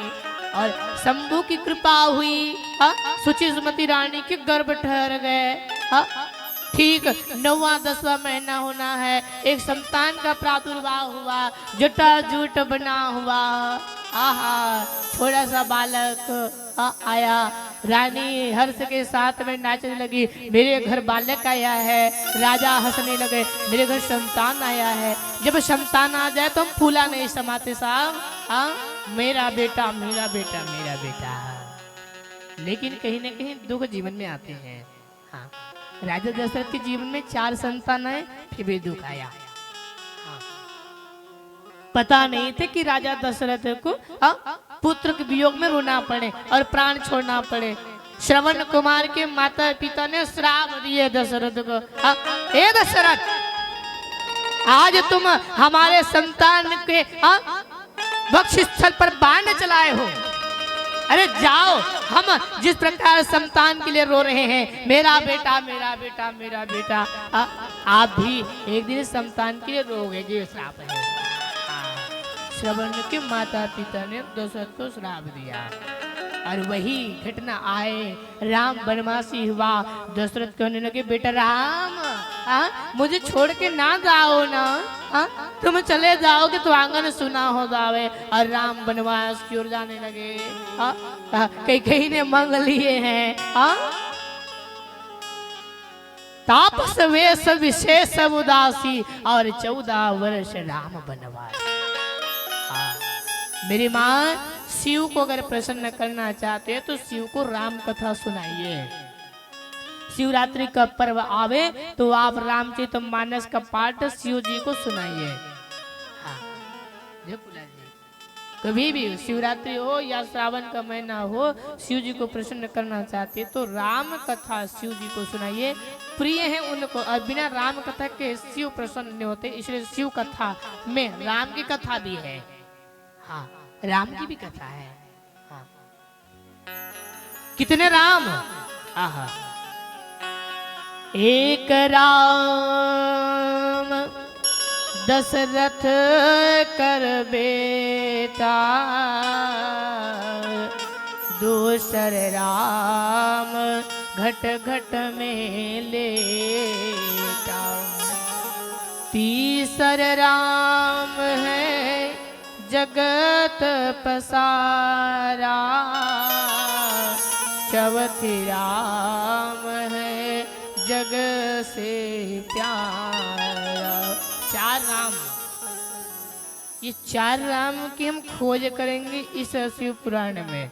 और शंभु की कृपा हुई, सुचिस्मती रानी के गर्भ ठहर गए। ठीक 9वां 10वां महीना होना है, एक संतान का प्रादुर्भाव हुआ, जटाजूट बना हुआ। आहा, थोड़ा सा बालक आया। रानी हर्ष के साथ में नाचने लगी, मेरे घर बालक आया है। राजा हंसने लगे, मेरे घर संतान आया है। जब संतान आ जाए तो हम फूला नहीं समाते साहब। मेरा बेटा, मेरा बेटा, मेरा बेटा। लेकिन कहीं ना कहीं दुख जीवन में आते हैं। हाँ, राजा दशरथ के जीवन में 4 संतान है, फिर भी दुख आया। हाँ, पता नहीं थे कि राजा दशरथ को पुत्र के वियोग में रोना पड़े और प्राण छोड़ना पड़े। श्रवण कुमार के माता पिता ने श्राप दिए दशरथ को, हे दशरथ, आज तुम हमारे संतान के वक्ष स्थल पर बाण चलाए हो। अरे जाओ, हम जिस प्रकार संतान के लिए रो रहे हैं, मेरा बेटा मेरा बेटा मेरा बेटा, आप भी एक दिन संतान के लिए रोगे, ये श्राप है। श्रवण के माता पिता ने दशरथ को श्राप दिया और वही घटना आए, राम वनवासी हुआ। दशरथ कहने लगे, बेटा राम, मुझे छोड़ के ना जाओ ना, तुम चले जाओगे तो आंगन सुना हो जावे। और राम वनवास की ओर जाने लगे। कहीं कहीं ने मंग लिए हैं तापस वेश विशेष उदासी और 14 वर्ष राम वनवास। मेरी माँ, शिव को अगर प्रसन्न करना चाहते हैं तो शिव को राम कथा सुनाइए। शिवरात्रि का पर्व आवे तो आप रामचरितमानस का पाठ शिव जी को सुनाइए। हाँ, कभी भी शिवरात्रि हो या श्रावण का महीना हो, शिव जी को प्रसन्न करना चाहते तो राम कथा शिव जी को सुनाइए। प्रिय है उनको, और बिना राम कथा के शिव प्रसन्न नहीं होते, इसलिए शिव कथा में राम की कथा भी है। हाँ, राम की भी कथा है। हाँ, कितने राम, आहा, एक राम दशरथ कर बेटा, दूसर राम घट घट में लेटा, तीसर राम है जगत पसारा, चौथी राम है जग से प्यारा। 4 राम, ये 4 राम की हम खोज करेंगे इस शिव पुराण में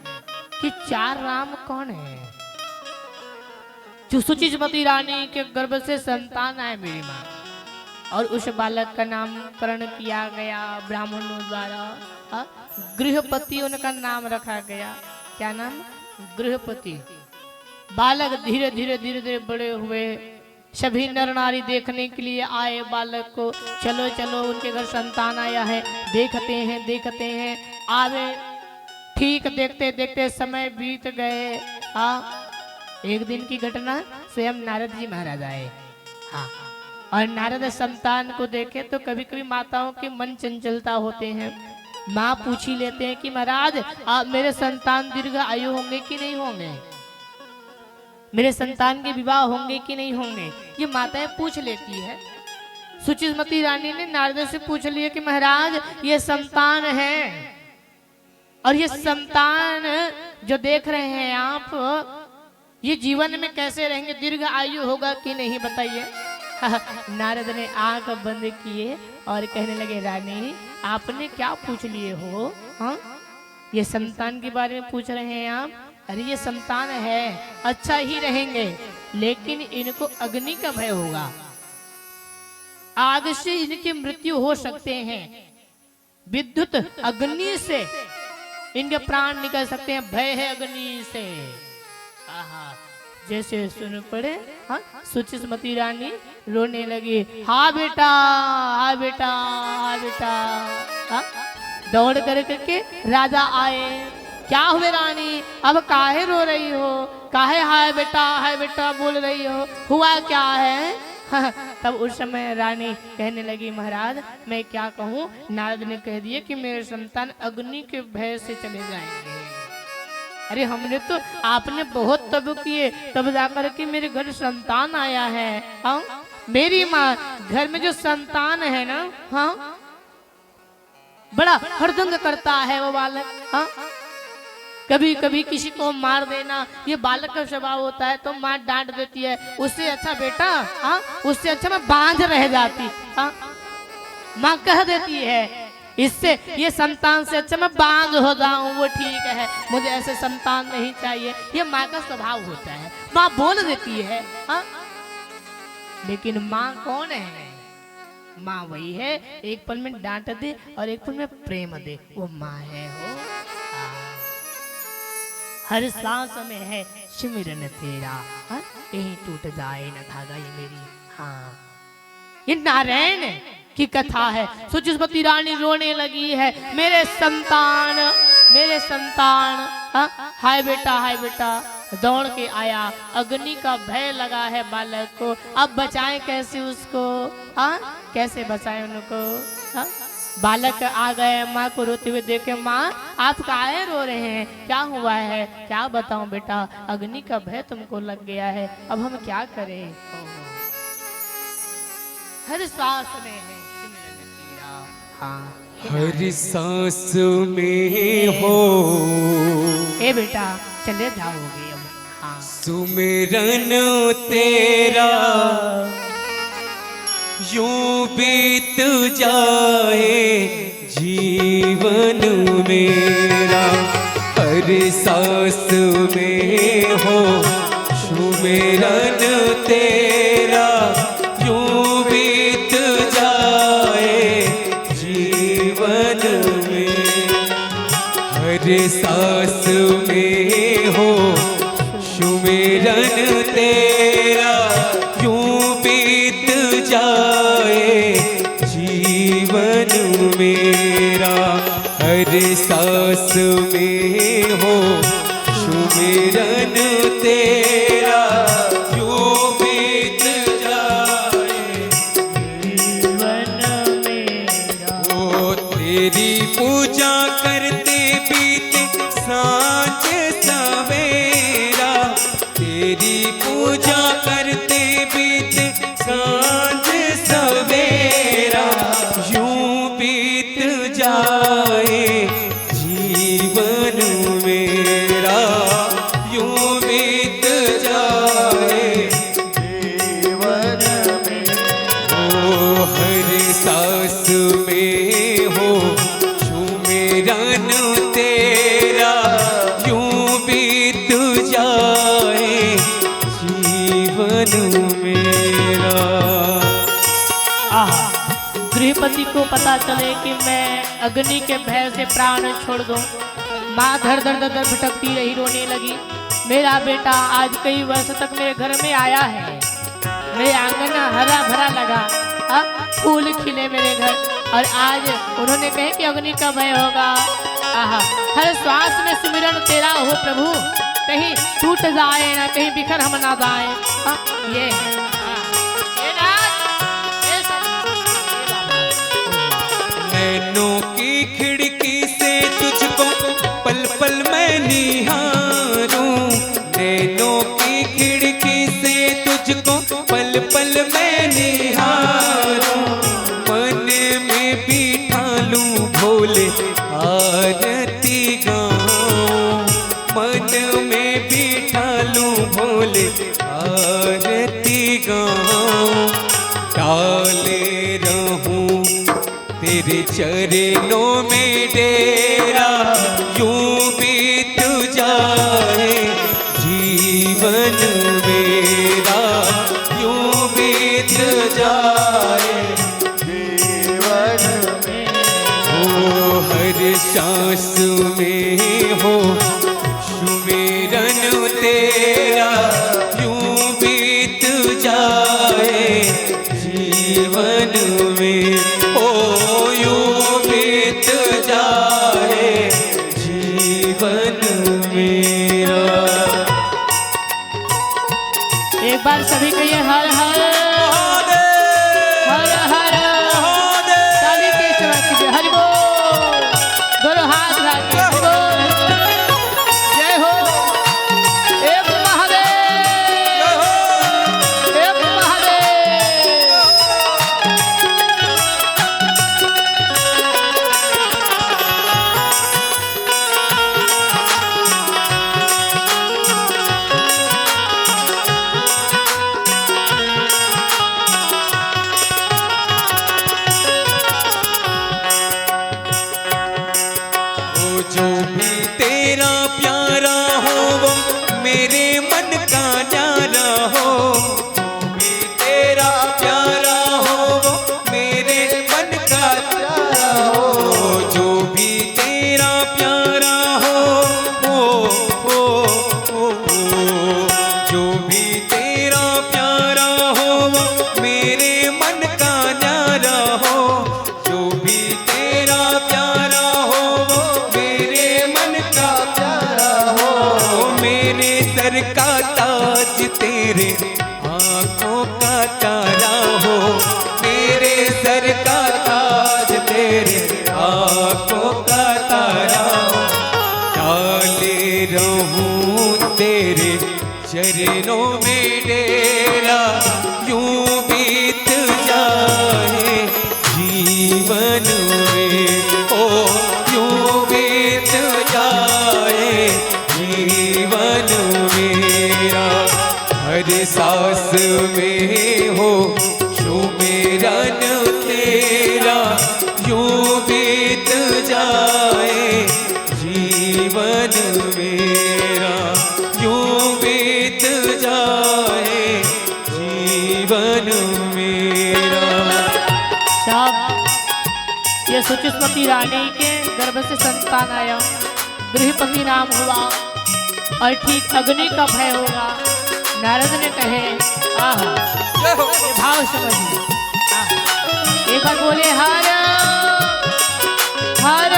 कि 4 राम कौन है। जो सुचिस्मती रानी के गर्भ से संतान आए मेरी माँ, और उस बालक का नामकरण किया गया ब्राह्मणों द्वारा। गृहपति उनका नाम रखा गया। क्या नाम? गृहपति। बालक धीरे धीरे धीरे धीरे बड़े हुए। सभी नर नारी देखने के लिए आए बालक को। चलो चलो, उनके घर संतान आया है, देखते हैं। आवे, ठीक देखते देखते समय बीत गए। एक दिन की घटना, स्वयं नारद जी महाराज आए। हाँ, और नारद संतान को देखे तो कभी कभी माताओं के मन चंचलता होते हैं। माँ पूछ ही लेते हैं कि महाराज, मेरे संतान दीर्घ आयु होंगे कि नहीं होंगे, मेरे संतान के विवाह होंगे कि नहीं होंगे, ये माताएं पूछ लेती है। सुचिस्मती रानी ने नारद से पूछ लिया कि महाराज, ये संतान है, और ये संतान जो देख रहे हैं आप, ये जीवन में कैसे रहेंगे, दीर्घ आयु होगा कि नहीं, बताइए। नारद ने आंख बंद किए और कहने लगे, रानी आपने क्या पूछ लिए हो? हाँ, ये संतान के बारे में पूछ रहे हैं आप? अरे ये संतान है, अच्छा ही रहेंगे, लेकिन इनको अग्नि का भय होगा, आग से इनकी मृत्यु हो सकते हैं, विद्युत अग्नि से इनके प्राण निकल सकते हैं, भय है अग्नि से। जैसे सुन पड़े, हाँ, सुचिस्मती रानी रोने लगी। हाँ बेटा, हाँ बेटा, हाँ बेटा। हाँ, दौड़ करके राजा आए। क्या हुए रानी, अब काहे रो रही हो, काहे हाय बेटा बोल रही हो, हुआ क्या है? हाँ, तब उस समय रानी कहने लगी, महाराज मैं क्या कहूँ, नारद ने कह दिया कि मेरे संतान अग्नि के भय से चले जाएंगे। अरे हमने तो, आपने बहुत तब किए, तब जाकर के मेरे घर संतान आया है। हाँ, मेरी माँ, घर में जो संतान है ना, हाँ, बड़ा हरदंग करता है वो बालक। हाँ, कभी कभी किसी को मार देना, ये बालक का स्वभाव होता है, तो माँ डांट देती है, उससे अच्छा बेटा, हाँ, उससे अच्छा मैं बांझ रह जाती। हाँ, माँ कह देती है, इससे ये संतान से अच्छा मैं बांझ हो जाऊं, वो ठीक है, मुझे ऐसे संतान नहीं चाहिए। ये माँ का स्वभाव होता है, माँ बोल देती है। हाँ? लेकिन माँ कौन है? माँ वही है, एक पल में डांट दे और एक पल में प्रेम दे, वो माँ है हो। हर सांस में है सिमरन तेरा, हाँ? कहीं टूट जाए न धागा ये मेरी। हाँ, ये नारायण की कथा है। सुचिस्मती रानी रोने लगी है, मेरे संतान, मेरे संतान। हाँ? हाय बेटा, दौड़ के आया, अग्नि का भय लगा है बालक को, अब बचाएं कैसे उसको? हाँ, कैसे बचाएं उनको? हाँ? बालक आ गए, माँ को रोते हुए देखे, माँ आप काहे रो रहे हैं, क्या हुआ है? क्या बताऊं बेटा, अग्नि का भय तुमको लग गया है, अब हम क्या करें? हर सांस में है सिमरन तेरा। हाँ, हर सांस में हो ए बेटा चले जाओगे अब। हाँ, सुमिरन तेरा, यूं बीत जाए जीवन मेरा। हर सांस में हो सुमिरन तेरा, यूं बीत जाए जीवन में। हर सांस में हो सुमिरन तेरा, यूं बीत जाए जीवन मेरा। हर सांस में हो सुमिरन तेरा, यूं बीत जाए जीवन मेरा। ओ तेरी पूजा करते बीते सांझ सवेरा, तेरी पूजा करते बीते सांझ सवेरा, यूं बीत जाए जीवन मेरा, यूं बीत जाए जीवन में ओ हर सांस में हो सुमिरन तेरा, यूं बीत जाए जीवन मेरा। आहा, गृहपति को पता चले कि मैं अग्नि के भय से प्राण छोड़ दूं, माँ धर धर धर धर भटकती रही, रोने लगी। मेरा बेटा आज कई वर्ष तक मेरे घर में आया है, मेरे आंगन हरा भरा लगा, फूल खिले मेरे घर, और आज उन्होंने कहे कि अग्नि का भय होगा। आहा, हर श्वास में सिमरन तेरा हो प्रभु, कहीं टूट जाए ना, कहीं बिखर हम ना जाए। ये है। ये नाथ, ये सब, ये बाबा। नैनों की खिड़की से तुझको पल पल मैं निहारूं, नैनों की खिड़की से तुझको पल पल मैं निहारूं। मन में बिठा लूं भोले आरती गाऊं, मन में बिठा लूं भोले आरती गाऊं। डाले रहूं तेरे चरणों में डेरा, यूं बीत जाए जीवन मेरा, यूं बीत जाए जीवन में ओ हर सांस में हो सुमिरन तेरा, यूं बीत जाए जीवन में। ओ यूं बीत जाए जीवन मेरा। एक बार सभी कहिए हर हर हर हर। ताली के सेवा कीजिए, हरि बोल, दोनों हाथ उठा के हरि बोल, जय हो। एक महादेव, एक महादेव। जो भी तेरा प्यारा हो वो मेरे मन का जाने। सर का ताज तेरे आंखों का तारा, डाले रहूं तेरे चरणों में डेरा, यूं बीत जाए जीवन में, ओ यूं बीत जाए जीवन मेरा। हर सांस में हो सुमिरन तेरा, यूं बीत जाए जीवन मेरा, यूं बीत जाए जीवन मेरा। साहब ये सुचिस्मती रानी के गर्भ से संतान आया, गृहपति नाम हुआ और ठीक अग्नि का भय होगा। नारद ने कहे आहा, ये भाव समझिए। एक बार बोले हर हर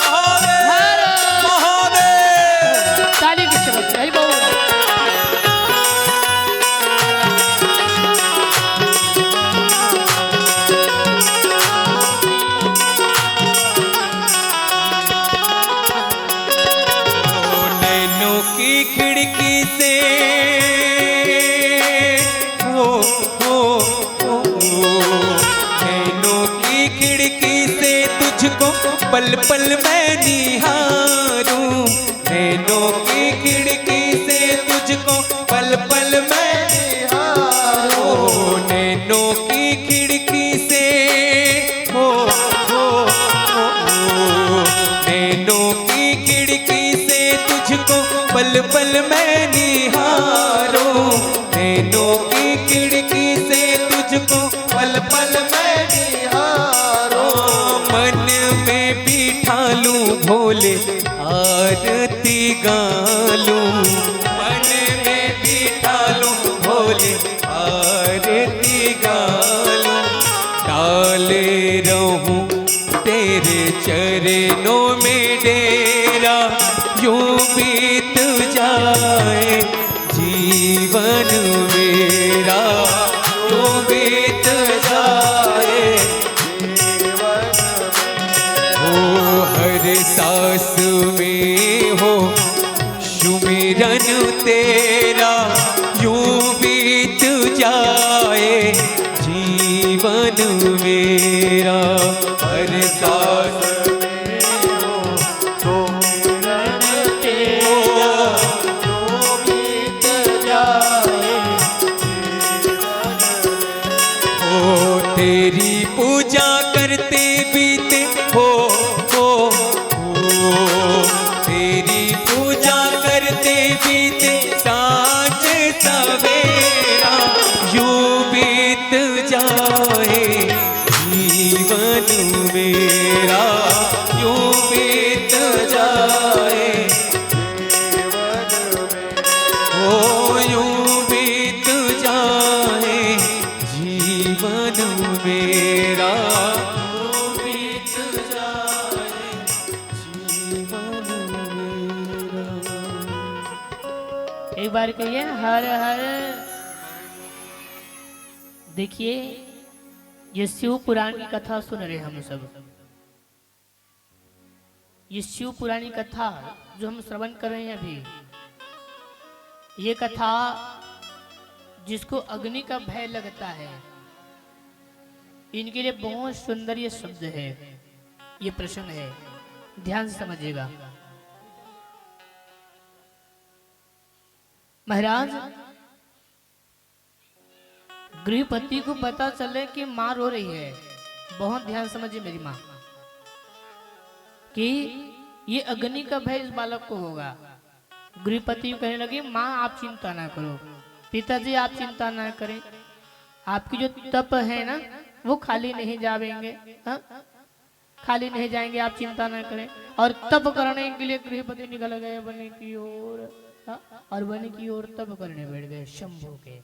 हर महादेव। ताली की शब्द हरि बोल। नैनों की खिड़की से नैनों की खिड़की से तुझको पल पल मैं निहारूं, नैनों की खिड़की से तुझको पल पल मैं निहारूं, नैनों की खिड़की से नैनों की खिड़की से तुझको पल पल मैं निहारूं, नैनों की खिड़की से तुझको पल पल मैं निहारूं, मन में बिठा लूं भोले आरती गालूं, मन में बिठा लूं भोले आरती गालूं, डाले रहूं तेरे चरणों में डेरा, यूं बीत जाए जीवन मेरा, यूं बीत जाए जीवन हो। हर सांस में हो सुमिरन तेरा, यूं बीत जाए जीवन मेरा। हर सांस तेरी पूजा करते बीते हो, तेरी पूजा करते बीते सांझ सवेरा, यूं बीत जाए जीवन मेरा, यूं बीत जाए ओ यूं बीत जाए जीवन मेरा, यूं बीत जाए जीवन मेरा। एक बार कहिए हर हर। देखिए ये शिव पुराण की कथा सुन रहे हम सब, ये शिव पुराण की कथा जो हम श्रवण कर रहे हैं अभी, ये कथा जिसको अग्नि का भय लगता है इनके लिए बहुत सुंदर ये शब्द है, ये प्रसंग है, ध्यान से समझिएगा। महाराज गृहपति को पता चले कि माँ रो रही है, बहुत ध्यान समझिए मेरी माँ, कि ये अग्नि का भय इस बालक को होगा। गृहपति कहने लगे माँ आप चिंता ना करो, पिताजी आप चिंता ना करें, आपकी जो तप है ना वो खाली नहीं जाएंगे, हाँ? खाली नहीं जाएंगे, आप चिंता ना करें। और तप करने के लिए गृहपति निकल गए वन की ओर, हाँ? और वन की ओर तप करने बैठ गए शंभू के।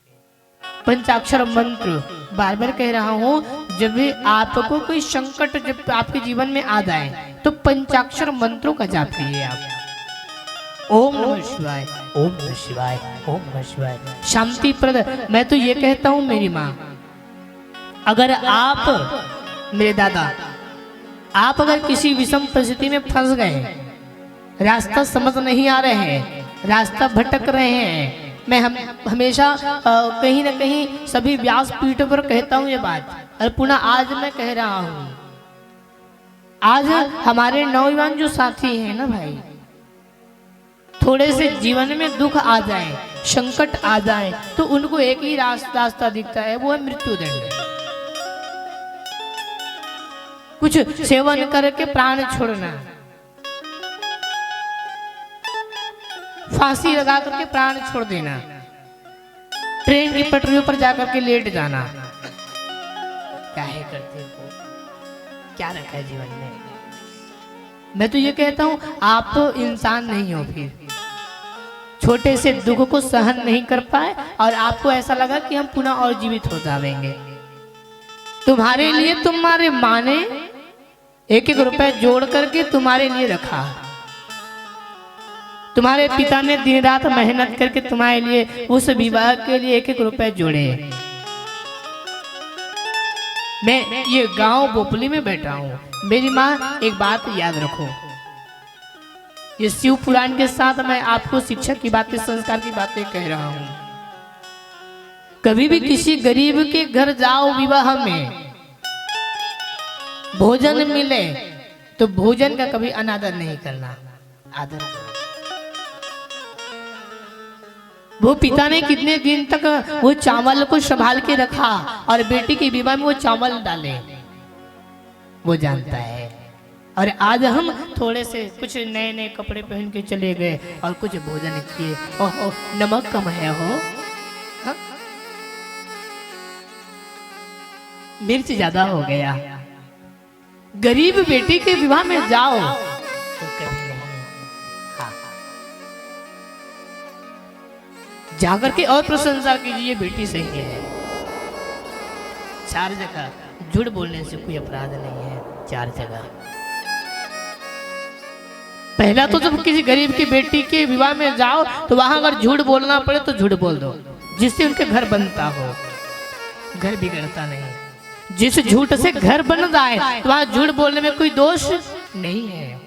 पंचाक्षर मंत्र बार बार कह रहा हूँ, जब भी आपको कोई संकट जब आपके जीवन में आ जाए तो पंचाक्षर मंत्रों का जाप कीजिए आप। ओम नमः शिवाय, ओम नमः शिवाय, ओम नमः शिवाय। शांति प्रद। मैं तो ये कहता हूँ मेरी माँ, अगर आप मेरे दादा, आप अगर किसी विषम परिस्थिति में फंस गए, रास्ता समझ नहीं आ रहे हैं, रास्ता भटक रहे हैं, मैं हमेशा कहीं ना कहीं सभी व्यासपीठ पर कहता हूँ ये बात, और पुनः आज मैं कह रहा हूँ। आज हमारे नौजवान जो साथी हैं ना भाई, थोड़े से जीवन में दुख आ जाए, संकट आ जाए, तो उनको एक ही रास्ता दिखता है, वो है मृत्युदंड। कुछ सेवन करके प्राण छोड़ना, फांसी लगा करके प्राण छोड़ देना, ट्रेन की पटरियों पर जाकर के लेट जाना। क्या है करते हो, क्या रखा है जीवन में? मैं तो ये कहता हूं, आप तो इंसान नहीं हो, फिर छोटे से दुख को सहन नहीं कर पाए और आपको ऐसा लगा कि हम पुनः और जीवित हो जाएंगे। तुम्हारे लिए तुम्हारे माँ ने एक रुपए जोड़ करके तुम्हारे लिए रखा, तुम्हारे पिता ने दिन रात मेहनत करके तुम्हारे लिए उस विवाह के लिए एक रुपए जोड़े। मैं ये गांव बोपली में बैठा हूँ, मेरी माँ, एक बात याद रखो, ये शिव पुराण के साथ मैं आपको शिक्षा की बातें, संस्कार की बातें कह रहा हूँ। कभी भी किसी गरीब के घर जाओ विवाह में, भोजन मिले तो भोजन का कभी अनादर नहीं करना, आदर करो। वो पिता ने कितने दिन तक वो चावल को संभाल के रखा और बेटी के विवाह में वो चावल डाले, वो जानता है। और आज हम थोड़े से कुछ नए नए कपड़े पहन के चले गए और कुछ भोजन किए, ओह नमक कम है हो, हा? मिर्च ज्यादा हो गया। गरीब बेटी के विवाह में जाओ तो कभी नहीं, हाँ। जाकर के और प्रशंसा कीजिए, बेटी सही है। चार जगह झूठ बोलने से कोई अपराध नहीं है, चार जगह। पहला तो जब किसी गरीब की बेटी के विवाह में जाओ तो वहां अगर झूठ बोलना पड़े तो झूठ बोल दो, जिससे उनके घर बनता हो, घर बिगड़ता नहीं। जिस झूठ से घर बन जाए तो वहां झूठ बोलने में कोई दोष नहीं है।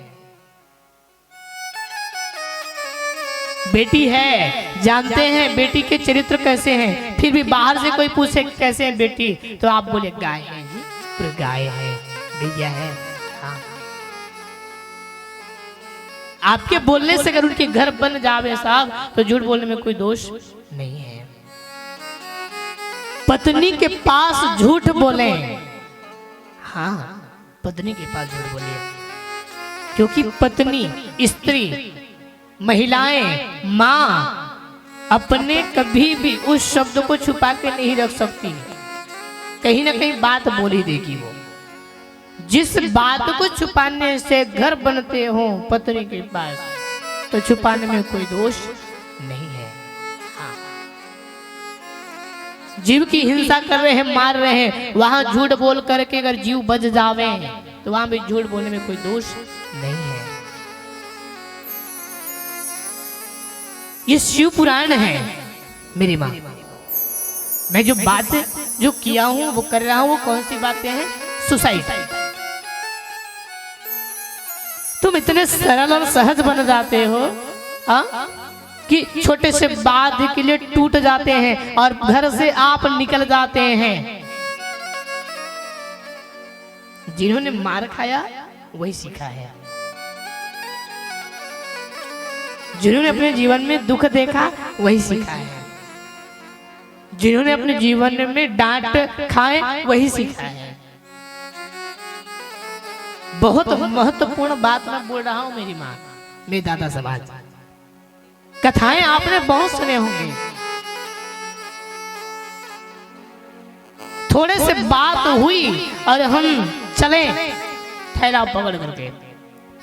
बेटी है, जानते हैं बेटी के चरित्र कैसे हैं, फिर भी बाहर से कोई पूछे कैसे है बेटी, तो आप बोले गाय है जी, पूरी गाय है, गैया है। हाँ, आपके बोलने से अगर उनके घर बन जावे साहब तो झूठ बोलने में कोई दोष नहीं है। पत्नी के पास झूठ बोले, हाँ पत्नी के पास झूठ बोले, क्योंकि पत्नी, स्त्री, महिलाएं, माँ अपने कभी भी उस शब्द को छुपा के नहीं रख सकती, कहीं ना कहीं बात बोल ही देगी वो। जिस बात को छुपाने से घर बनते हो पत्नी के पास, तो छुपाने में कोई दोष नहीं है। हाँ। जीव की हिंसा कर रहे हैं, मार रहे हैं, वहां झूठ बोल करके अगर जीव बच जावे तो वहां भी झूठ बोलने में कोई दोष नहीं है। ये शिव पुराण है मेरी माँ। मैं जो बात जो किया हूं वो कर रहा हूं, वो कौन सी बातें हैं? सुसाइड। तुम इतने सरल और सहज बन जाते हो कि छोटे से बात के लिए टूट जाते हैं और घर से आप निकल जाते हैं। जिन्होंने मार खाया वही सीखा है, जिन्होंने अपने जीवन में दुख देखा वही सीखा है, जिन्होंने अपने जीवन में डांट खाए वही सीखा है। बहुत महत्वपूर्ण बात मैं बोल रहा हूं मेरी माँ, मेरे दादा समाज। कथाएं आपने बहुत सुने होंगे, थोड़े से बात हुई और हम चले थैला पकड़ करके,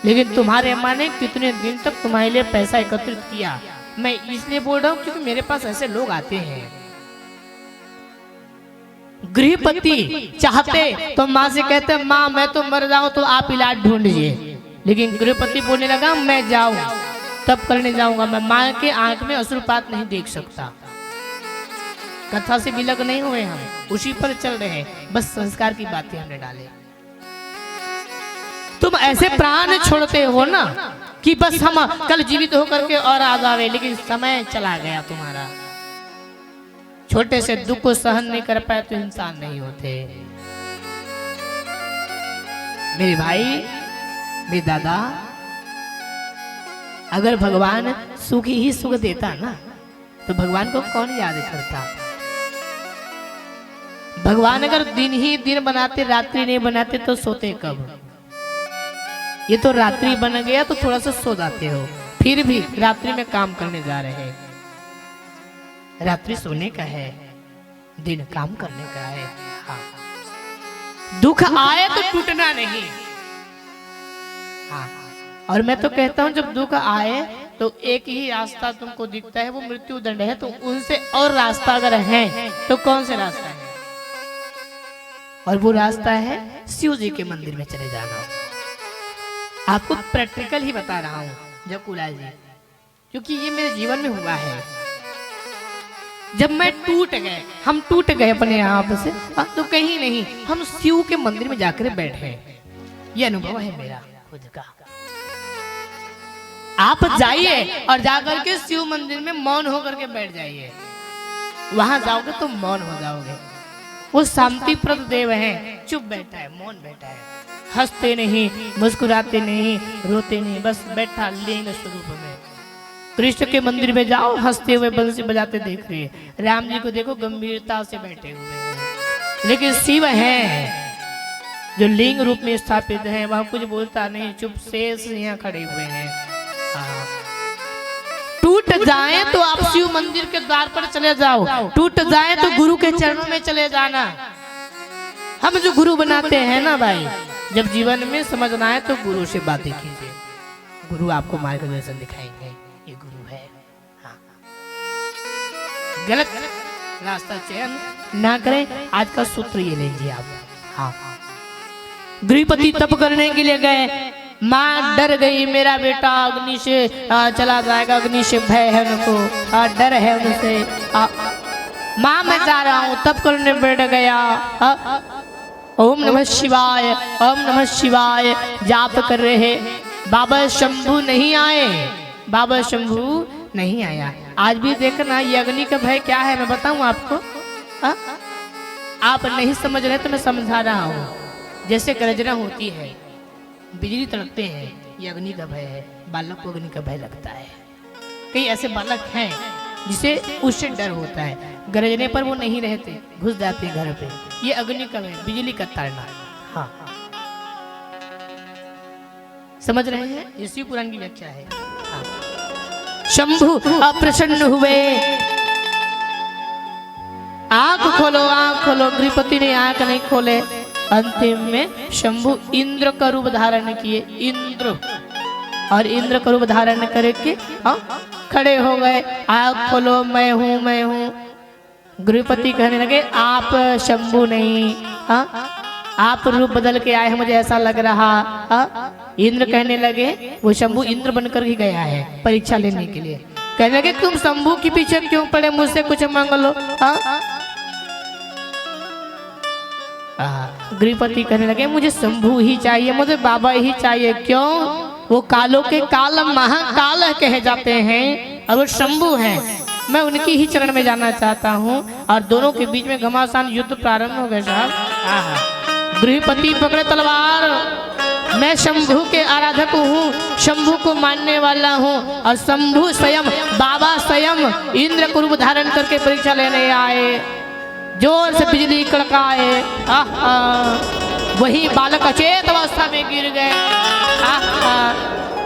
लेकिन तुम्हारे अम्मा ने कितने दिन तक तुम्हारे लिए पैसा एकत्रित किया। मैं इसलिए बोल रहा हूं क्योंकि मेरे पास ऐसे लोग आते हैं। गृहपति चाहते तो माँ से कहते माँ मैं तो मर जाऊं तो आप इलाज ढूंढिए, लेकिन गृहपति बोलने लगा मैं जाऊं तब करने जाऊंगा, मैं माँ के आंख में अश्रुपात नहीं देख सकता। कथा से विलग नहीं हुए, हम उसी पर चल रहे हैं, बस संस्कार की बातें हमने डाले। तुम ऐसे प्राण छोड़ते हो ना कि बस हम कल जीवित होकर के और आ जावे, लेकिन समय चला गया तुम्हारा। छोटे से दुख को सहन नहीं कर पाए तो इंसान नहीं होते। मेरे भाई, मेरे दादा, अगर भगवान सुख ही सुख देता ना तो भगवान को कौन याद करता। भगवान अगर दिन ही दिन बनाते, रात्रि नहीं बनाते तो सोते कब। ये तो रात्रि बन गया तो थोड़ा सा सो जाते हो, फिर भी रात्रि में काम करने जा रहे हैं। रात्रि सोने का है, दिन काम करने का है। हाँ। दुख आए तो टूटना नहीं। हाँ। और मैं तो कहता हूं जब दुख आए तो एक ही रास्ता तुमको दिखता है, वो मृत्यु दंड है। तो उनसे और रास्ता अगर है तो कौन से रास्ता है? और वो रास्ता है शिव जी के मंदिर में चले जाना। आपको प्रैक्टिकल ही बता रहा हूं जयकुलाल जी, क्योंकि ये मेरे जीवन में हुआ है। जब मैं टूट गए, हम टूट गए अपने आप से, तो कहीं नहीं, हम शिव के मंदिर में जाकर बैठे। ये अनुभव है मेरा खुद का। आप जाइए और जाकर के शिव मंदिर में मौन होकर के बैठ जाइए। वहां जाओगे तो मौन हो जाओगे। वो शांतिप्रद देव है, चुप बैठा है, मौन बैठा है, हंसते नहीं, मुस्कुराते नहीं, रोते नहीं, बस बैठा लिंग स्वरूप में। कृष्ण के मंदिर में जाओ, हंसते हुए बंसी बजाते देख रहे हैं। राम जी को देखो गंभीरता से बैठे हुए हैं। लेकिन शिव है जो लिंग रूप में स्थापित है, वह कुछ बोलता नहीं, चुप से यहाँ खड़े हुए हैं। टूट जाए तो आप शिव मंदिर के द्वार पर चले जाओ, टूट जाए तो गुरु के चरणों में चले जाना। हम जो गुरु बनाते हैं ना भाई, जब जीवन में समझना है तो गुरु से बातें कीजिए। गुरु आपको मार्गदर्शन दिखाएंगे, ये गुरु है। हाँ। गलत रास्ता चयन ना करें। आज का सूत्र ये लीजिए आप। हाँ। गृहपति तप करने के लिए गए, माँ डर गई, मेरा बेटा अग्नि से चला जाएगा, अग्नि से भय है उनको, डर है उनसे। माँ मैं जा रहा हूँ, तप करने बैठ गया। ओम नमः शिवाय, ओम नमः शिवाय जाप कर रहे। बाबा शंभू नहीं आए, बाबा शंभू नहीं आया। आज भी देखना ये अग्नि का भय क्या है, मैं बताऊं आपको। आप नहीं समझ रहे तो मैं समझा रहा हूँ। जैसे गर्जना होती है, बिजली तड़कते हैं, ये अग्नि का भय है। बालक को अग्नि का भय लगता है। कई ऐसे बालक हैं जिसे उससे डर होता है, गरजने पर वो नहीं रहते, घुस जाते हैं घर पे। ये अग्नि का भय, बिजली का ताड़ना। हाँ, समझ रहे हैं? ये शिव पुराण की व्याख्या है। हाँ। शंभु अप्रसन्न हुए, आंख खोलो, आंख खोलो। गृहपति ने आंख नहीं खोले। अंतिम में शंभु इंद्र का रूप धारण किए, इंद्र, और इंद्र का रूप धारण करके खड़े हो गए। आंख खोलो, मैं हूँ, मैं हूँ। गृहपति कहने लगे आप शंभु नहीं, आप रूप बदल के आए हैं, मुझे ऐसा लग रहा। इंद्र कहने लगे, वो शंभु इंद्र बनकर ही गया है परीक्षा लेने के लिए। कहने लगे तुम शंभु के पीछे क्यों पड़े, मुझसे कुछ मांग लो। गृहपति कहने लगे मुझे शंभु ही चाहिए, मुझे बाबा ही चाहिए। क्यों? वो कालों के काल महाकाल कहे जाते हैं और वो शंभु हैं। मैं उनकी ही चरण में जाना चाहता हूँ। और दोनों के बीच में घमासान युद्ध प्रारंभ हो गया साहब। गृहपति पकड़े तलवार, मैं शंभु के आराधक हूँ, शंभु को मानने वाला हूँ। और शंभु स्वयं, बाबा स्वयं इंद्र को रूप धारण करके परीक्षा लेने आए। जोर से बिजली कड़काए, वही बालक अचेत अवस्था में गिर गए।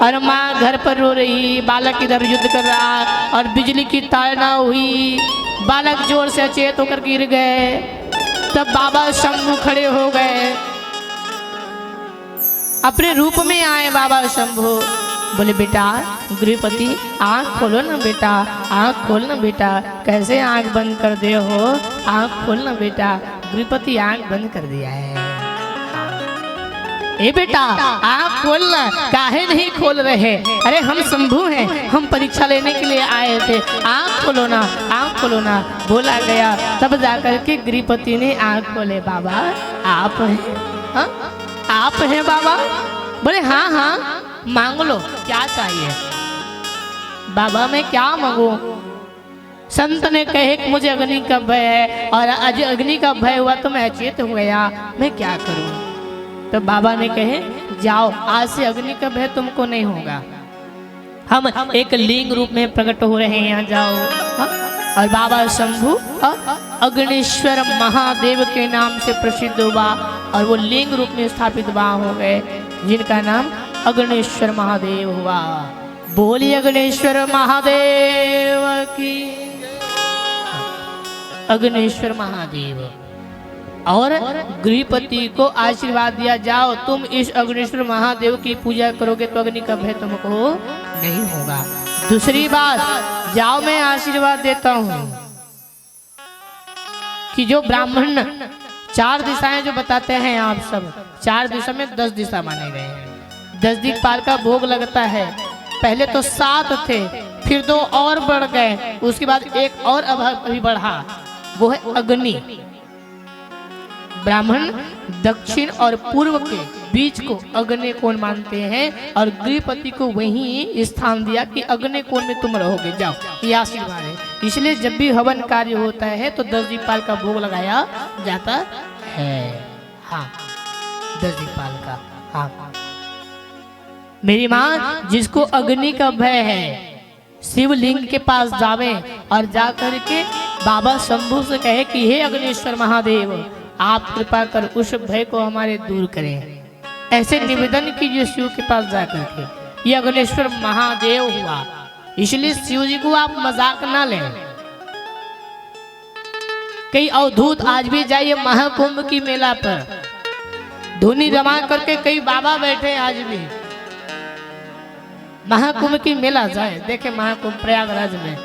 और माँ घर पर रो रही, बालक इधर युद्ध कर रहा और बिजली की ताड़ना हुई। बालक जोर से अचेत होकर गिर गए। तब बाबा शंभु खड़े हो गए, अपने रूप में आए बाबा शंभु। बोले बेटा गृहपति आँख खोलो ना बेटा, आँख खोल ना बेटा। कैसे आँख बंद कर दे हो, आँख खोल ना बेटा। गृहपति आँख बंद कर दिया है। ए बेटा आप खोलना, काहे नहीं खोल रहे? अरे हम शंभू हैं, हम परीक्षा लेने के लिए आए थे, आँख खोलो ना, आँख खोलो ना। बोला गया, तब जाकर के गृहपति ने आँख खोले। बाबा आप हैं? हाँ आप हैं बाबा? बोले हाँ हाँ मांग लो, क्या चाहिए? बाबा मैं क्या मांगू? संत ने कहे कि मुझे अग्नि का भय है, और आज अग्नि का भय हुआ तो मैं अचेत हो गया, मैं क्या करूं? तो बाबा ने कहे जाओ, आज से अग्नि का भय तुमको नहीं होगा। हम एक लिंग रूप में प्रकट हो रहे हैं, यहाँ जाओ। हा? और बाबा शंभु अग्निश्वर महादेव के नाम से प्रसिद्ध हुआ, और वो लिंग रूप में स्थापित वहाँ हो गए, जिनका नाम अग्निश्वर महादेव हुआ। बोलिए अग्निश्वर महादेव की। अग्निश्वर महादेव। और गृहपति को आशीर्वाद दिया, जाओ तुम इस अग्निश्वर महादेव की पूजा करोगे तो अग्नि का भय तुमको नहीं होगा। दूसरी बात, जाओ मैं आशीर्वाद देता हूँ कि जो ब्राह्मण 4 दिशाएं जो बताते हैं आप सब, 4 दिशा में 10 दिशा माने गए हैं। 10 दिक्पाल का भोग लगता है। पहले तो 7 थे, फिर 2 और बढ़ गए, उसके बाद एक और अभी बढ़ा, वो है अग्नि। ब्राह्मण दक्षिण और पूर्व के बीच को अग्नि कोण मानते हैं, और गृहपति को वही स्थान दिया कि अग्नि कोण में तुम रहोगे, जाओ, ये आशीर्वाद है। इसलिए जब भी हवन कार्य होता है तो 10 दिक्पाल का भोग लगाया जाता है। हाँ 10 दिक्पाल का। हाँ मेरी माँ, जिसको अग्नि का भय है शिवलिंग के पास जावे और जा करके बाबा शंभू से कहे कि हे अग्निश्वर महादेव, आप कृपा कर उस भय को हमारे दूर करें, ऐसे निवेदन कीजिए शिव के पास जा करके। ये अग्निश्वर महादेव हुआ, इसलिए शिव जी को आप मजाक ना लें। कई अवधूत आज भी जाइए महाकुंभ की मेला पर, धुनी रमा करके कई बाबा बैठे आज भी। महाकुंभ की मेला जाए, देखे महाकुंभ प्रयागराज में,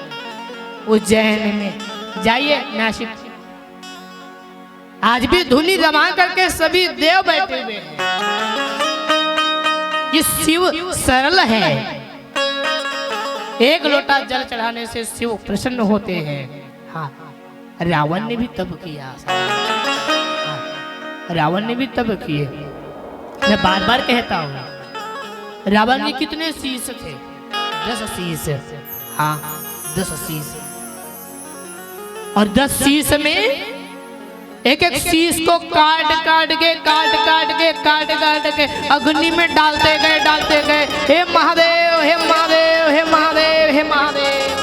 उज्जैन में जाइए, नासिक, आज भी धुनी रमा करके सभी देव बैठे हुए हैं। ये शिव सरल है, एक लोटा जल चढ़ाने से शिव प्रसन्न होते हैं। हाँ रावण ने भी तप किया, हाँ, रावण ने भी तप किए। मैं बार बार कहता हूँ, रावण में कितने शीश थे? 10 शीश। हाँ 10 शीश, और 10 शीश में एक एक शीश को काट काट के अग्नि में डालते गए। हे महादेव, हे महादेव, हे महादेव, हे महादेव।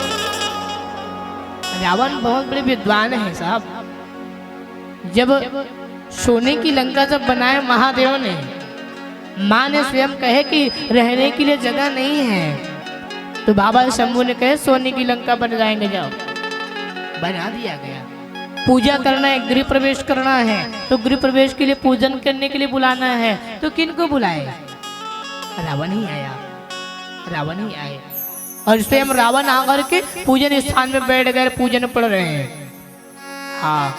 रावण बहुत बड़े विद्वान है साहब। जब सोने की लंका जब बनाए महादेव ने, माँ ने स्वयं कहे कि रहने के लिए जगह नहीं है, तो बाबा शंभू ने कहे सोने की लंका बन जाएंगे, जाओ। बना दिया गया। पूजा करना है, गृह प्रवेश करना है, तो गृह प्रवेश के लिए पूजन करने के लिए बुलाना है, तो किन को बुलाए? रावण ही आया, रावण ही आए, और स्वयं रावण आकर के पूजन स्थान में बैठ गए, पूजन पढ़ रहे हैं। हाँ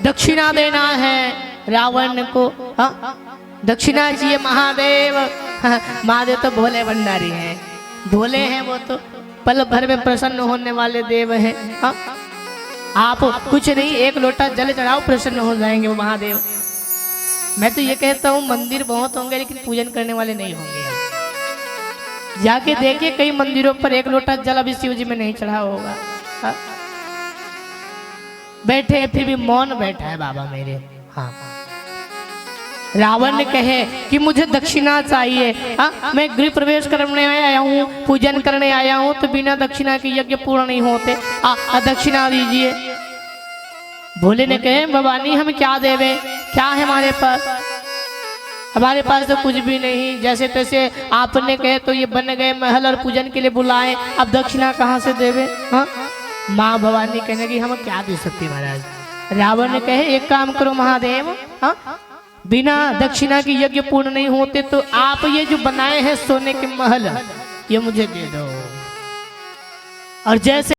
दक्षिणा देना है रावण को। हाँ दक्षिणा चाहिए महादेव। हाँ, महादेव तो भोले भंडारी हैं, भोले हैं, वो तो पल भर में प्रसन्न होने वाले देव हैं। हाँ आप कुछ नहीं, एक लोटा जल चढ़ाओ, प्रसन्न हो जाएंगे वो महादेव। मैं तो ये कहता हूँ मंदिर बहुत होंगे लेकिन पूजन करने वाले नहीं होंगे। जाके देखिए कई मंदिरों पर एक लोटा जल अभी शिव जी में नहीं चढ़ा होगा। हाँ? बैठे फिर भी मौन बैठा है बाबा मेरे। हाँ रावण ने कहे कि मुझे दक्षिणा चाहिए। हाँ मैं गृह प्रवेश करने आया हूँ, पूजन करने आया हूँ, तो बिना दक्षिणा के यज्ञ पूर्ण नहीं होते, दक्षिणा दीजिए। भोले ने कहे भवानी हम क्या देवे, क्या है हमारे पास? हमारे पास तो कुछ भी नहीं, जैसे तैसे आपने कहे तो ये बन गए महल और पूजन के लिए बुलाए, अब दक्षिणा कहाँ से देवे? हाँ माँ भवानी कहने की हम क्या दे सकते महाराज। रावण ने कहे एक काम करो महादेव, हाँ बिना दक्षिणा की यज्ञ पूर्ण नहीं होते, तो आप ये जो बनाए हैं सोने के महल, ये मुझे दे दो। और जैसे